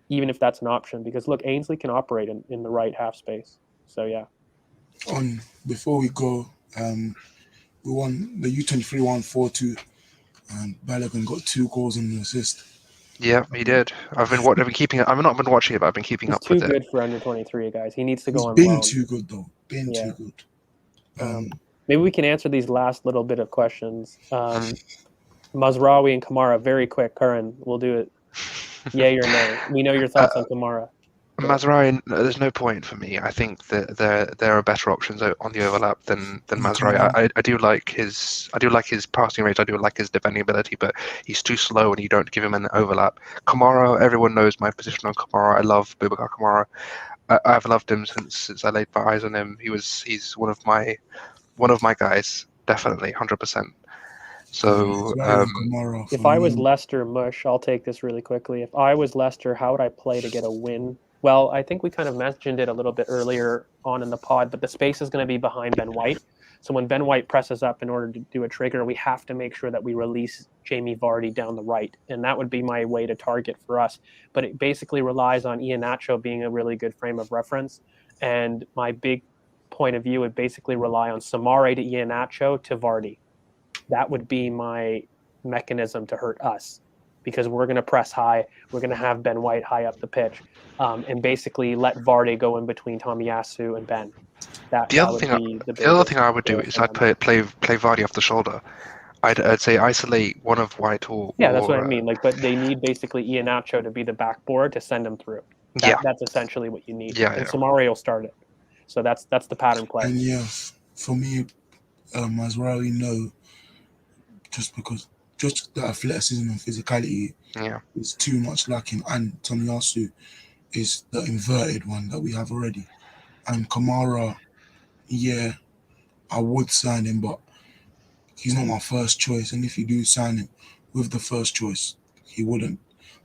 even if that's an option. Because look, Ainsley can operate in the right half space. So yeah. Before we go, we won the U23 won 4-2, and Balogun got 2 goals and an assist. Yeah, he did. I've been keeping it. I've not been watching it, but I've been keeping He's up with too it. good for under 23 guys. He needs to go on He's been loan. too good though. Too good. Maybe we can answer these last little bit of questions. Mazraoui and Kamara, very quick. Curran, we'll do it. Yay or nay? We know your thoughts on Kamara. Mazraoui, there's no point for me. I think that there are better options on the overlap than Mazraoui. I do like his passing range. I do like his defending ability, but he's too slow and you don't give him an overlap. Kamara, everyone knows my position on Kamara. I love Boubacar Kamara. I've loved him since I laid my eyes on him. He's one of my guys, definitely 100%. So if I was Leicester, Mush, I'll take this really quickly. If I was Leicester, how would I play to get a win? Well, I think we kind of mentioned it a little bit earlier on in the pod, but the space is going to be behind Ben White. So when Ben White presses up in order to do a trigger, we have to make sure that we release Jamie Vardy down the right. And that would be my way to target for us. But it basically relies on Iheanacho being a really good frame of reference. And my big point of view would basically rely on Samare to Iheanacho to Vardy. That would be my mechanism to hurt us, because we're going to press high. We're going to have Ben White high up the pitch, and basically let Vardy go in between Tomiyasu and Ben. The other thing I would do is I'd play Vardy off the shoulder. I'd say isolate one of White or that's what I mean. But they need basically Iheanacho to be the backboard to send him through. That's essentially what you need. And Samari will start it. So that's the pattern play. And for me, Mazraoui, no. Just the athleticism and physicality is too much lacking, and Tomiyasu is the inverted one that we have already. And Kamara, I would sign him, but he's not my first choice. And if you do sign him with the first choice, he wouldn't.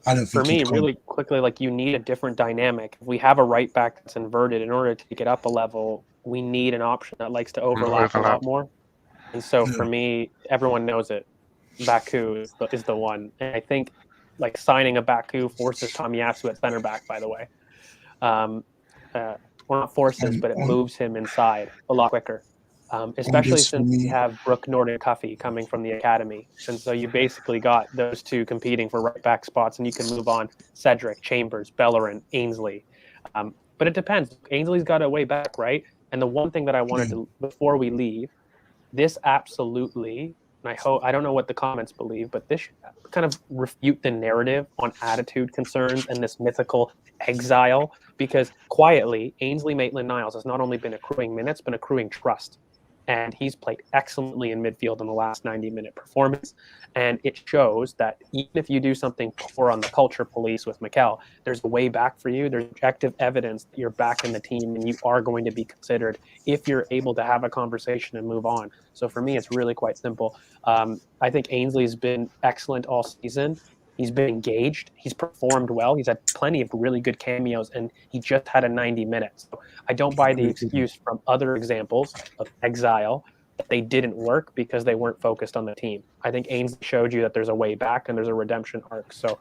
I don't think. For me, really quickly, you need a different dynamic. If we have a right back that's inverted, in order to take it up a level, we need an option that likes to overlap a lot more. And so for me, everyone knows it. Baku is the one. And I think signing a Baku forces Tomiyasu at center back, by the way. Well, not forces, but it moves him inside a lot quicker. Especially since we have Brooke Norton-Cuffy coming from the academy. And so you basically got those two competing for right back spots, and you can move on Cedric, Chambers, Bellerin, Ainsley. But it depends. Ainsley's got a way back, right? And the one thing that I wanted to, before we leave, this absolutely, and I don't know what the comments believe, but this should kind of refute the narrative on attitude concerns and this mythical exile, because quietly, Ainsley Maitland-Niles has not only been accruing minutes, but accruing trust. And he's played excellently in midfield in the last 90-minute performance. And it shows that even if you do something poor on the culture police with Mikel, there's a way back for you. There's objective evidence that you're back in the team and you are going to be considered if you're able to have a conversation and move on. So for me, it's really quite simple. I think Ainsley's been excellent all season. He's been engaged. He's performed well. He's had plenty of really good cameos, and he just had a 90 minutes. So I don't buy the excuse from other examples of exile that they didn't work because they weren't focused on the team. I think Ainsley showed you that there's a way back and there's a redemption arc. So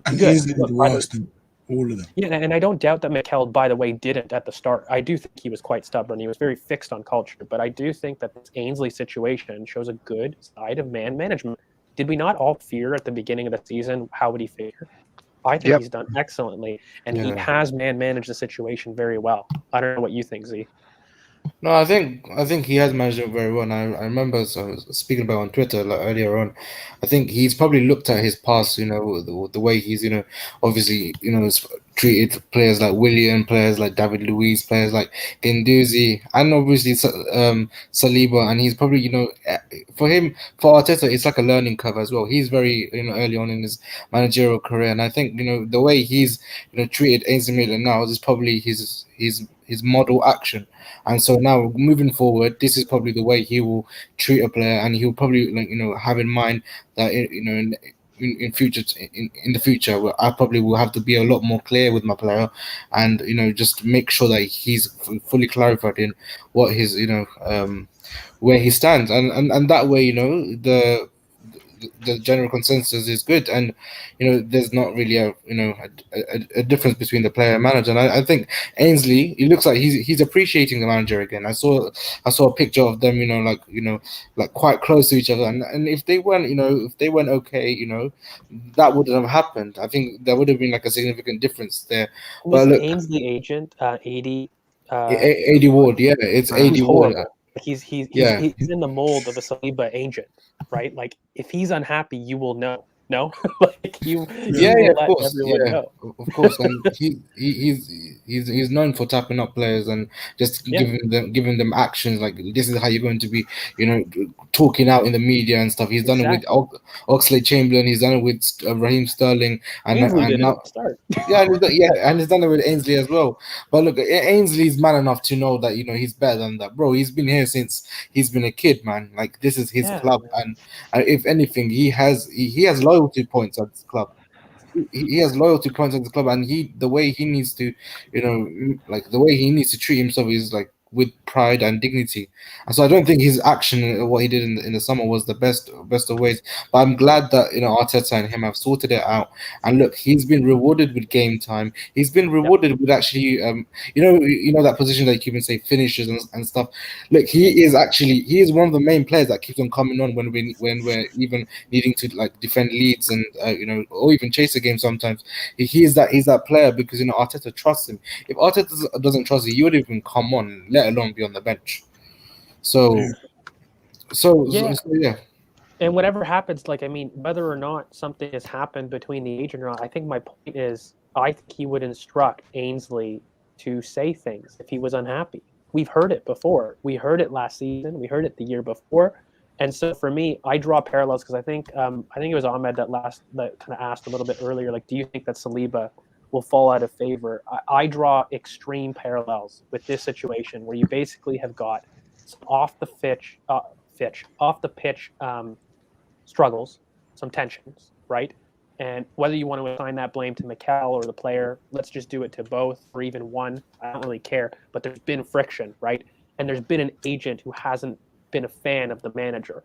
Ainsley did worse than all of them. Yeah, and I don't doubt that Mikel, by the way, didn't at the start. I do think he was quite stubborn. He was very fixed on culture. But I do think that this Ainsley situation shows a good side of man management. Did we not all fear at the beginning of the season how would he figure? I think he's done excellently, and he has managed the situation very well. I don't know what you think, Z. No, I think he has managed it very well. And I remember speaking about on Twitter earlier on. I think he's probably looked at his past, the way he's, obviously, treated players like Willian, players like David Luiz, players like Guendouzi, and obviously Saliba. And he's probably, for Arteta, it's like a learning curve as well. He's very, early on in his managerial career, and I think, the way he's, treated Ainsley Maitland-Niles is probably his model action. And so now moving forward, this is probably the way he will treat a player, and he'll probably have in mind that in the future I probably will have to be a lot more clear with my player, and just make sure that he's fully clarified in what his where he stands, and that way, the general consensus is good, and there's not really a difference between the player and manager. And I think Ainsley, it looks like he's appreciating the manager again. I saw a picture of them, like quite close to each other, and if they weren't okay, that wouldn't have happened. I think there would have been like a significant difference there. Was But look, Ainsley agent 80? AD Ward, yeah, it's He was AD Ward. horrible. Like Yeah, he's in the mold of a Saliba agent, right? Like if he's unhappy, you will know. No, like Yeah. you yeah, will of let course, everyone yeah, know. of course, and he's known for tapping up players and just Yeah, giving them actions like this is how you're going to be, talking out in the media and stuff. He's done it with exactly. Oxlade-Chamberlain. He's done it with Raheem Sterling, and Ainsley and did it now at the start. yeah, and he's done it with Ainsley as well. But look, Ainsley's man enough to know that he's better than that, bro. He's been here since he's been a kid, man. Like this is his Yeah, club, and if anything, he has loyalty points at this club. He has loyalty points at the club, and the way he needs to, like the way he needs to treat himself is like with pride and dignity. And so I don't think his action, what he did in the summer, was the best of ways. But I'm glad that Arteta and him have sorted it out. And look, he's been rewarded with game time. He's been yeah, rewarded with actually, that position that you keep saying finishes and stuff. Look, he is one of the main players that keeps on coming on when we're even needing to like defend leads and or even chase a game sometimes. He's that player because Arteta trusts him. If Arteta doesn't trust you, you would even come on, let alone be on the bench. So Yeah. yeah. and whatever happens, like I mean, whether or not something has happened between the agent or not, I think my point is, I think he would instruct Ainsley to say things if he was unhappy. We've heard it before. We heard it last season. We heard it the year before. And so for me, I draw parallels because I think it was Ahmed that kind of asked a little bit earlier, like, do you think that Saliba will fall out of favor? I draw extreme parallels with this situation where you basically have got some off the pitch struggles, some tensions, right? And whether you want to assign that blame to Mikel or the player, let's just do it to both or even one. I don't really care. But there's been friction, right? And there's been an agent who hasn't been a fan of the manager.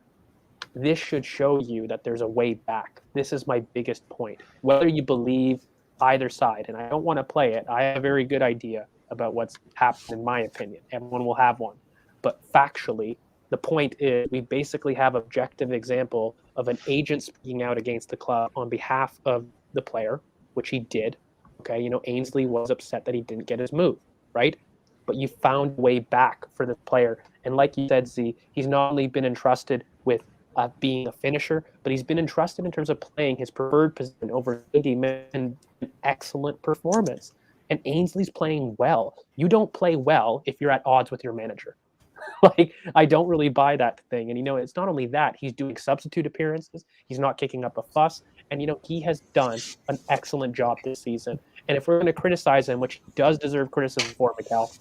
This should show you that there's a way back. This is my biggest point. Whether you believe either side, and I don't want to play it, I have a very good idea about what's happened in my opinion. Everyone will have one. But factually, the point is we basically have objective example of an agent speaking out against the club on behalf of the player, which he did. Okay, Ainsley was upset that he didn't get his move, right? But you found a way back for the player. And like you said, Z, he's not only been entrusted with being a finisher, but he's been entrusted in terms of playing his preferred position over 90 minutes and an excellent performance. And Ainsley's playing well. You don't play well if you're at odds with your manager. Like, I don't really buy that thing. And it's not only that, he's doing substitute appearances, he's not kicking up a fuss, and he has done an excellent job this season. And if we're going to criticize him, which he does deserve criticism for, Mikel,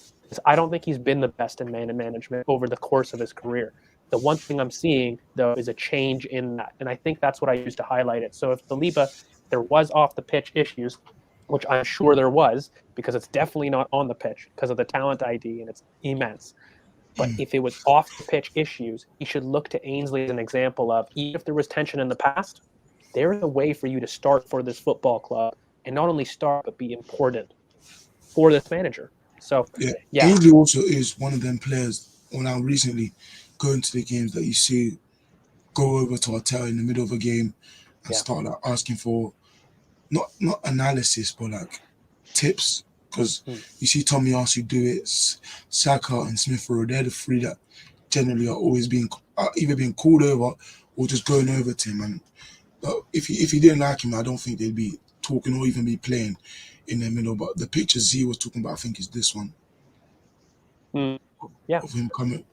I don't think he's been the best in man management over the course of his career. The one thing I'm seeing, though, is a change in that, and I think that's what I used to highlight it. So if there was off the pitch issues, which I'm sure there was, because it's definitely not on the pitch because of the talent ID and it's immense. But if it was off the pitch issues, you should look to Ainsley as an example of, even if there was tension in the past, there is a way for you to start for this football club and not only start, but be important for this manager. So, yeah. Ainsley also is one of them players. When I recently going to the games that you see go over to Arteta in the middle of a game and start like asking for not analysis but like tips, because you see Tommy Arsu do it, Saka and Smith Rowe, they're the three that generally are always being either being called over or just going over to him. And if he didn't like him, I don't think they'd be talking or even be playing in the middle. But the picture Z was talking about, I think, is this one. Yeah, of him coming.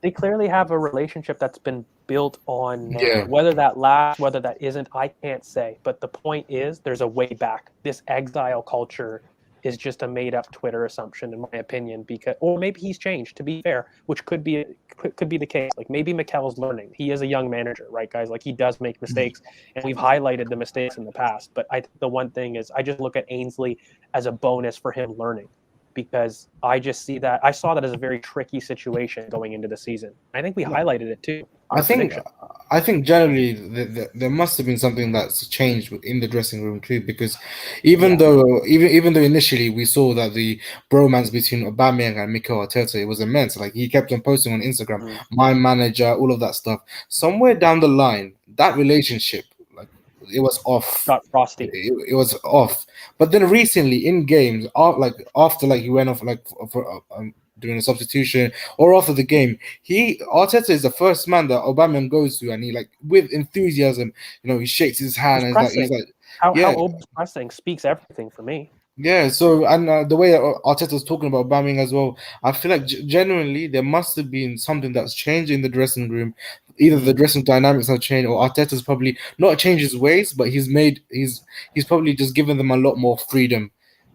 They clearly have a relationship that's been built on Yeah. whether that lasts, whether that isn't, I can't say. But the point is, there's a way back. This exile culture is just a made-up Twitter assumption, in my opinion. Or maybe he's changed. To be fair, which could be the case. Like maybe Mikel's learning. He is a young manager, right, guys? Like he does make mistakes, and we've highlighted the mistakes in the past. But I think the one thing is, I just look at Ainsley as a bonus for him learning. because I just see that I saw that as a very tricky situation going into the season. I think we highlighted it too. I think generally there must have been something that's changed in the dressing room too, because even though initially we saw that the bromance between Aubameyang and Mikel Arteta, it was immense. Like, he kept on posting on Instagram, my manager, all of that stuff. Somewhere down the line, that relationship, like, it was off. Got frosty. It was off. But then recently in games, after he went off for doing a substitution or after the game, Arteta is the first man that Aubameyang goes to, and he, like, with enthusiasm, he shakes his hand, and he's like how Aubameyang's pressing speaks everything for me. Yeah, so, and the way Arteta's talking about Aubameyang as well, I feel like genuinely there must have been something that's changed in the dressing room. Either the dressing dynamics have changed, or Arteta's probably not changed his ways, but he's probably just given them a lot more freedom.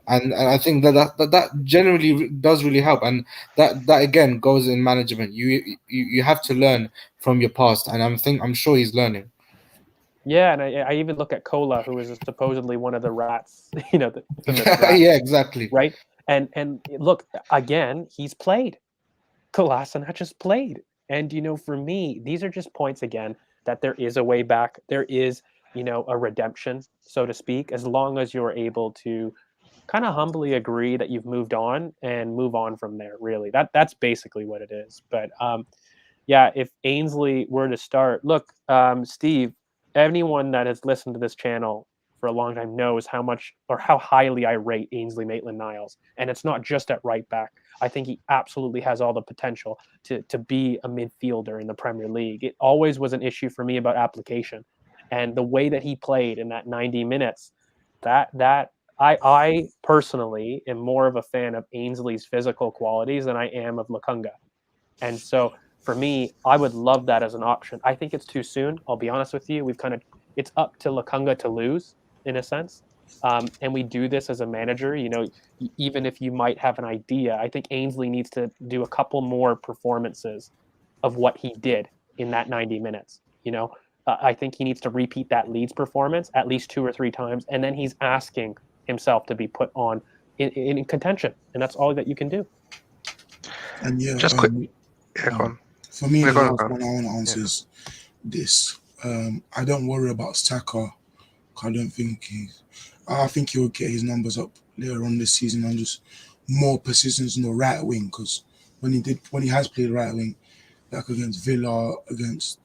And I think that generally does really help, and that again goes in management. You have to learn from your past, and I'm sure he's learning. Yeah, and I even look at Kola, who is supposedly one of the rats. The rats, yeah, exactly. Right, and look, again, he's played. Kolasinac just played, and for me, these are just points again that there is a way back. There is a redemption, so to speak, as long as you're able to kind of humbly agree that you've moved on and move on from there. Really, that's basically what it is. But yeah, if Ainsley were to start, look, Steve, anyone that has listened to this channel for a long time knows how much or how highly I rate Ainsley Maitland-Niles, and it's not just at right back. I think he absolutely has all the potential to be a midfielder in the Premier League. It always was an issue for me about application, and the way that he played in that 90 minutes, that I personally am more of a fan of Ainsley's physical qualities than I am of Lokonga. And so for me, I would love that as an option. I think it's too soon. I'll be honest with you. It's up to Lokonga to lose in a sense. And we do this as a manager, even if you might have an idea. I think Ainsley needs to do a couple more performances of what he did in that 90 minutes. I think he needs to repeat that Leeds performance at least 2 or 3 times. And then he's asking himself to be put on in contention, and that's all that you can do. And yeah, just quick. Yeah, go on. For me, the last one I want to answer is this. I don't worry about Saka. I think he'll get his numbers up later on this season, and just more persistence in the right wing, because when he has played right wing, like against Villa, against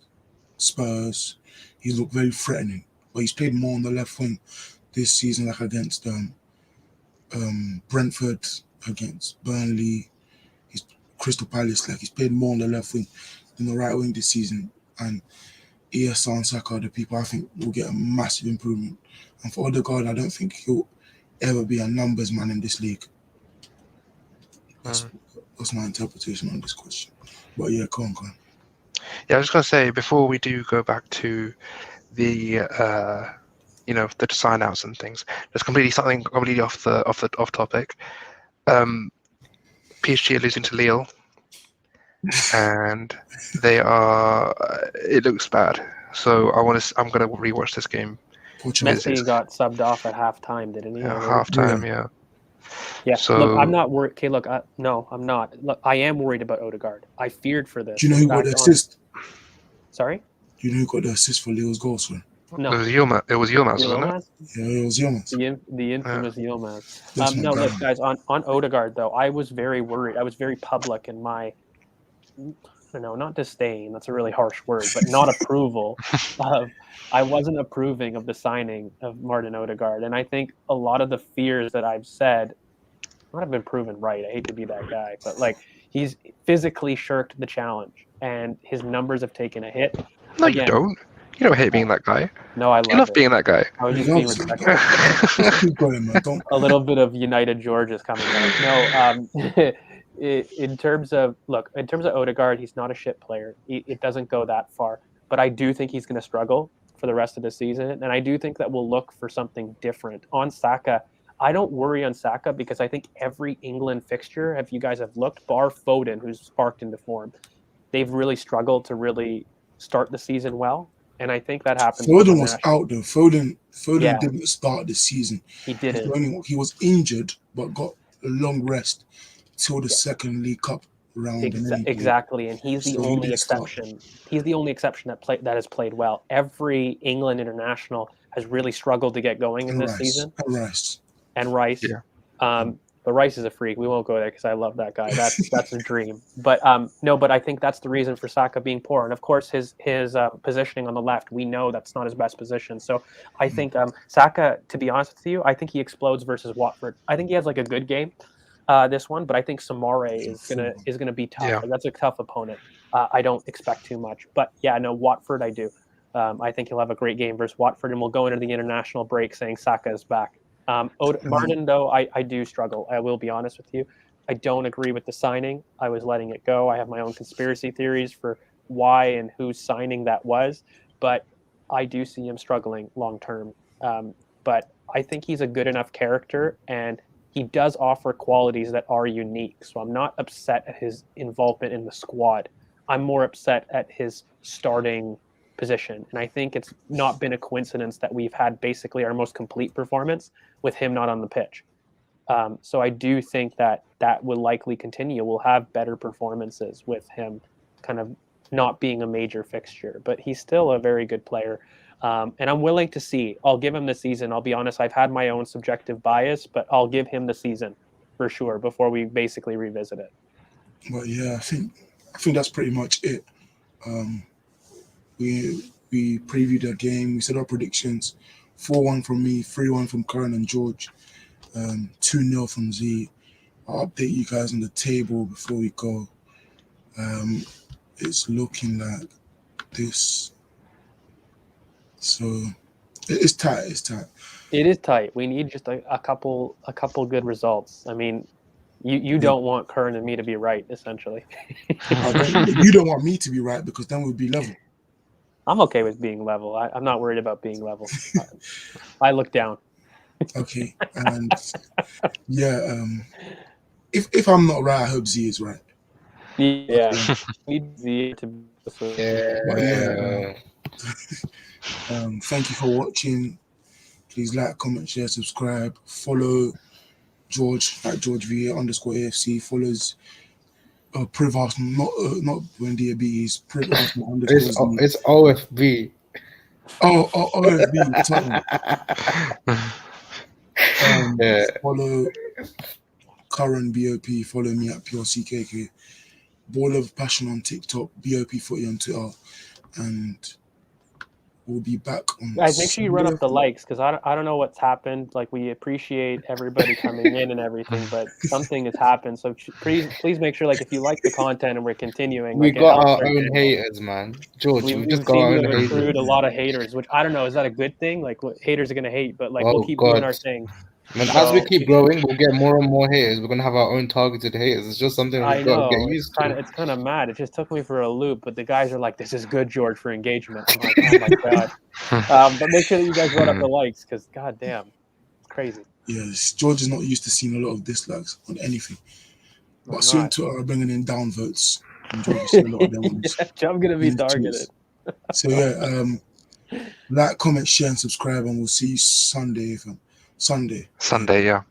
Spurs, he's looked very threatening. But he's played more on the left wing this season, like against Brentford, against Burnley, Crystal Palace. Like, he's played more on the left wing than the right wing this season. And ESR and Saka are the people I think will get a massive improvement. And for Odegaard, I don't think he'll ever be a numbers man in this league. That's my interpretation on this question. But yeah, go on. Yeah, I was just going to say, before we do go back to the the sign outs and things, there's something completely off topic. PSG are losing to Lille, and it looks bad. So I'm going to rewatch this game. Messi got subbed off at halftime, didn't he? Yeah, halftime, yeah. Yeah. So, look, I'm not worried. Okay, look, no, I'm not. Look, I am worried about Odegaard. I feared for this. Do you know who got the assist? Sorry? Do you know who got the assist for Lille's goal, sir? No. It was Yilmaz, wasn't it? Yeah, it was Yilmaz. The infamous Yilmaz. No, look, guys, on Odegaard, though, I was very worried. I was very public in my, not disdain, that's a really harsh word, but not approval of, I wasn't approving of the signing of Martin Odegaard. And I think a lot of the fears that I've said might have been proven right. I hate to be that guy, but he's physically shirked the challenge and his numbers have taken a hit. No, you don't. You don't hate being that guy. No, I love You love being that guy. I was just being respectful. A little bit of United George is coming out. No, in terms of Odegaard, he's not a shit player. It doesn't go that far. But I do think he's going to struggle for the rest of the season. And I do think that we'll look for something different. On Saka, I don't worry on Saka because I think every England fixture, if you guys have looked, bar Foden, who's sparked into form, they've really struggled to really start the season well. And I think that happens. Foden was out though. Foden didn't start the season. He didn't. He was injured, but got long rest till the second League Cup round. Exactly, and he's the only exception. He's the only exception that has played well. Every England international has really struggled to get going in this season. And Rice. Yeah. But Rice is a freak. We won't go there because I love that guy. That's a dream. But no, but I think that's the reason for Saka being poor. And of course, his positioning on the left, we know that's not his best position. So I think Saka, to be honest with you, I think he explodes versus Watford. I think he has like a good game, this one, but I think Samare is gonna be tough. Yeah. Like, that's a tough opponent. I don't expect too much. But yeah, no, Watford I do. I think he'll have a great game versus Watford, and we'll go into the international break saying Saka is back. Martin, though, I do struggle. I will be honest with you. I don't agree with the signing. I was letting it go. I have my own conspiracy theories for why and whose signing that was, but I do see him struggling long term. But I think he's a good enough character, and he does offer qualities that are unique. So I'm not upset at his involvement in the squad. I'm more upset at his starting position. And I think it's not been a coincidence that we've had basically our most complete performance with him not on the pitch. So I do think that will likely continue. We'll have better performances with him kind of not being a major fixture, but he's still a very good player. And I'm willing to see. I'll give him the season. I'll be honest, I've had my own subjective bias, but I'll give him the season for sure before we basically revisit it. But yeah, I think that's pretty much it. We previewed the game. We said our predictions: 4-1 from me, 3-1 from Karen and George, 2-0 from Z. I'll update you guys on the table before we go. It's looking like this. So it's tight. It is tight. We need just a couple good results. I mean, you don't want Kern and me to be right, essentially. You don't want me to be right because then we'll be level. I'm okay with being level. I'm not worried about being level. I look down. Okay, and yeah, if I'm not right, I hope Z is right. Yeah, need Z to be. Thank you for watching. Please like, comment, share, subscribe. Follow George at GeorgeVA_AFC. Follows Priv Arsenal, not Wendy B's Priv Arsenal _ It's OFB. OFB. Follow Current BoP. Follow me at PureCKK. Ball of Passion on TikTok. BoP Footy on Twitter. And we'll be back on. Guys, make sure you run up the likes because I don't know what's happened. Like, we appreciate everybody coming in and everything, but something has happened. So please make sure, like, if you like the content and we're continuing, we like, got our own haters, man. George, we just got our own haters. Accrued a lot of haters, which I don't know. Is that a good thing? Like, haters are gonna hate, but like, we'll keep doing our thing. Man, as we keep growing, we'll get more and more haters. We're gonna have our own targeted haters. It's just something we've got to get used to. It's kind of mad. It just took me for a loop, but the guys are like, "This is good, George, for engagement." I'm like, "Oh my god!" But make sure that you guys run up the likes because, goddamn, it's crazy. Yes, George is not used to seeing a lot of dislikes on anything, but soon Twitter are bringing in downvotes. And George will see a lot of them. I'm gonna be targeted. So yeah, like, comment, share, and subscribe, and we'll see you Sunday. Sunday, yeah.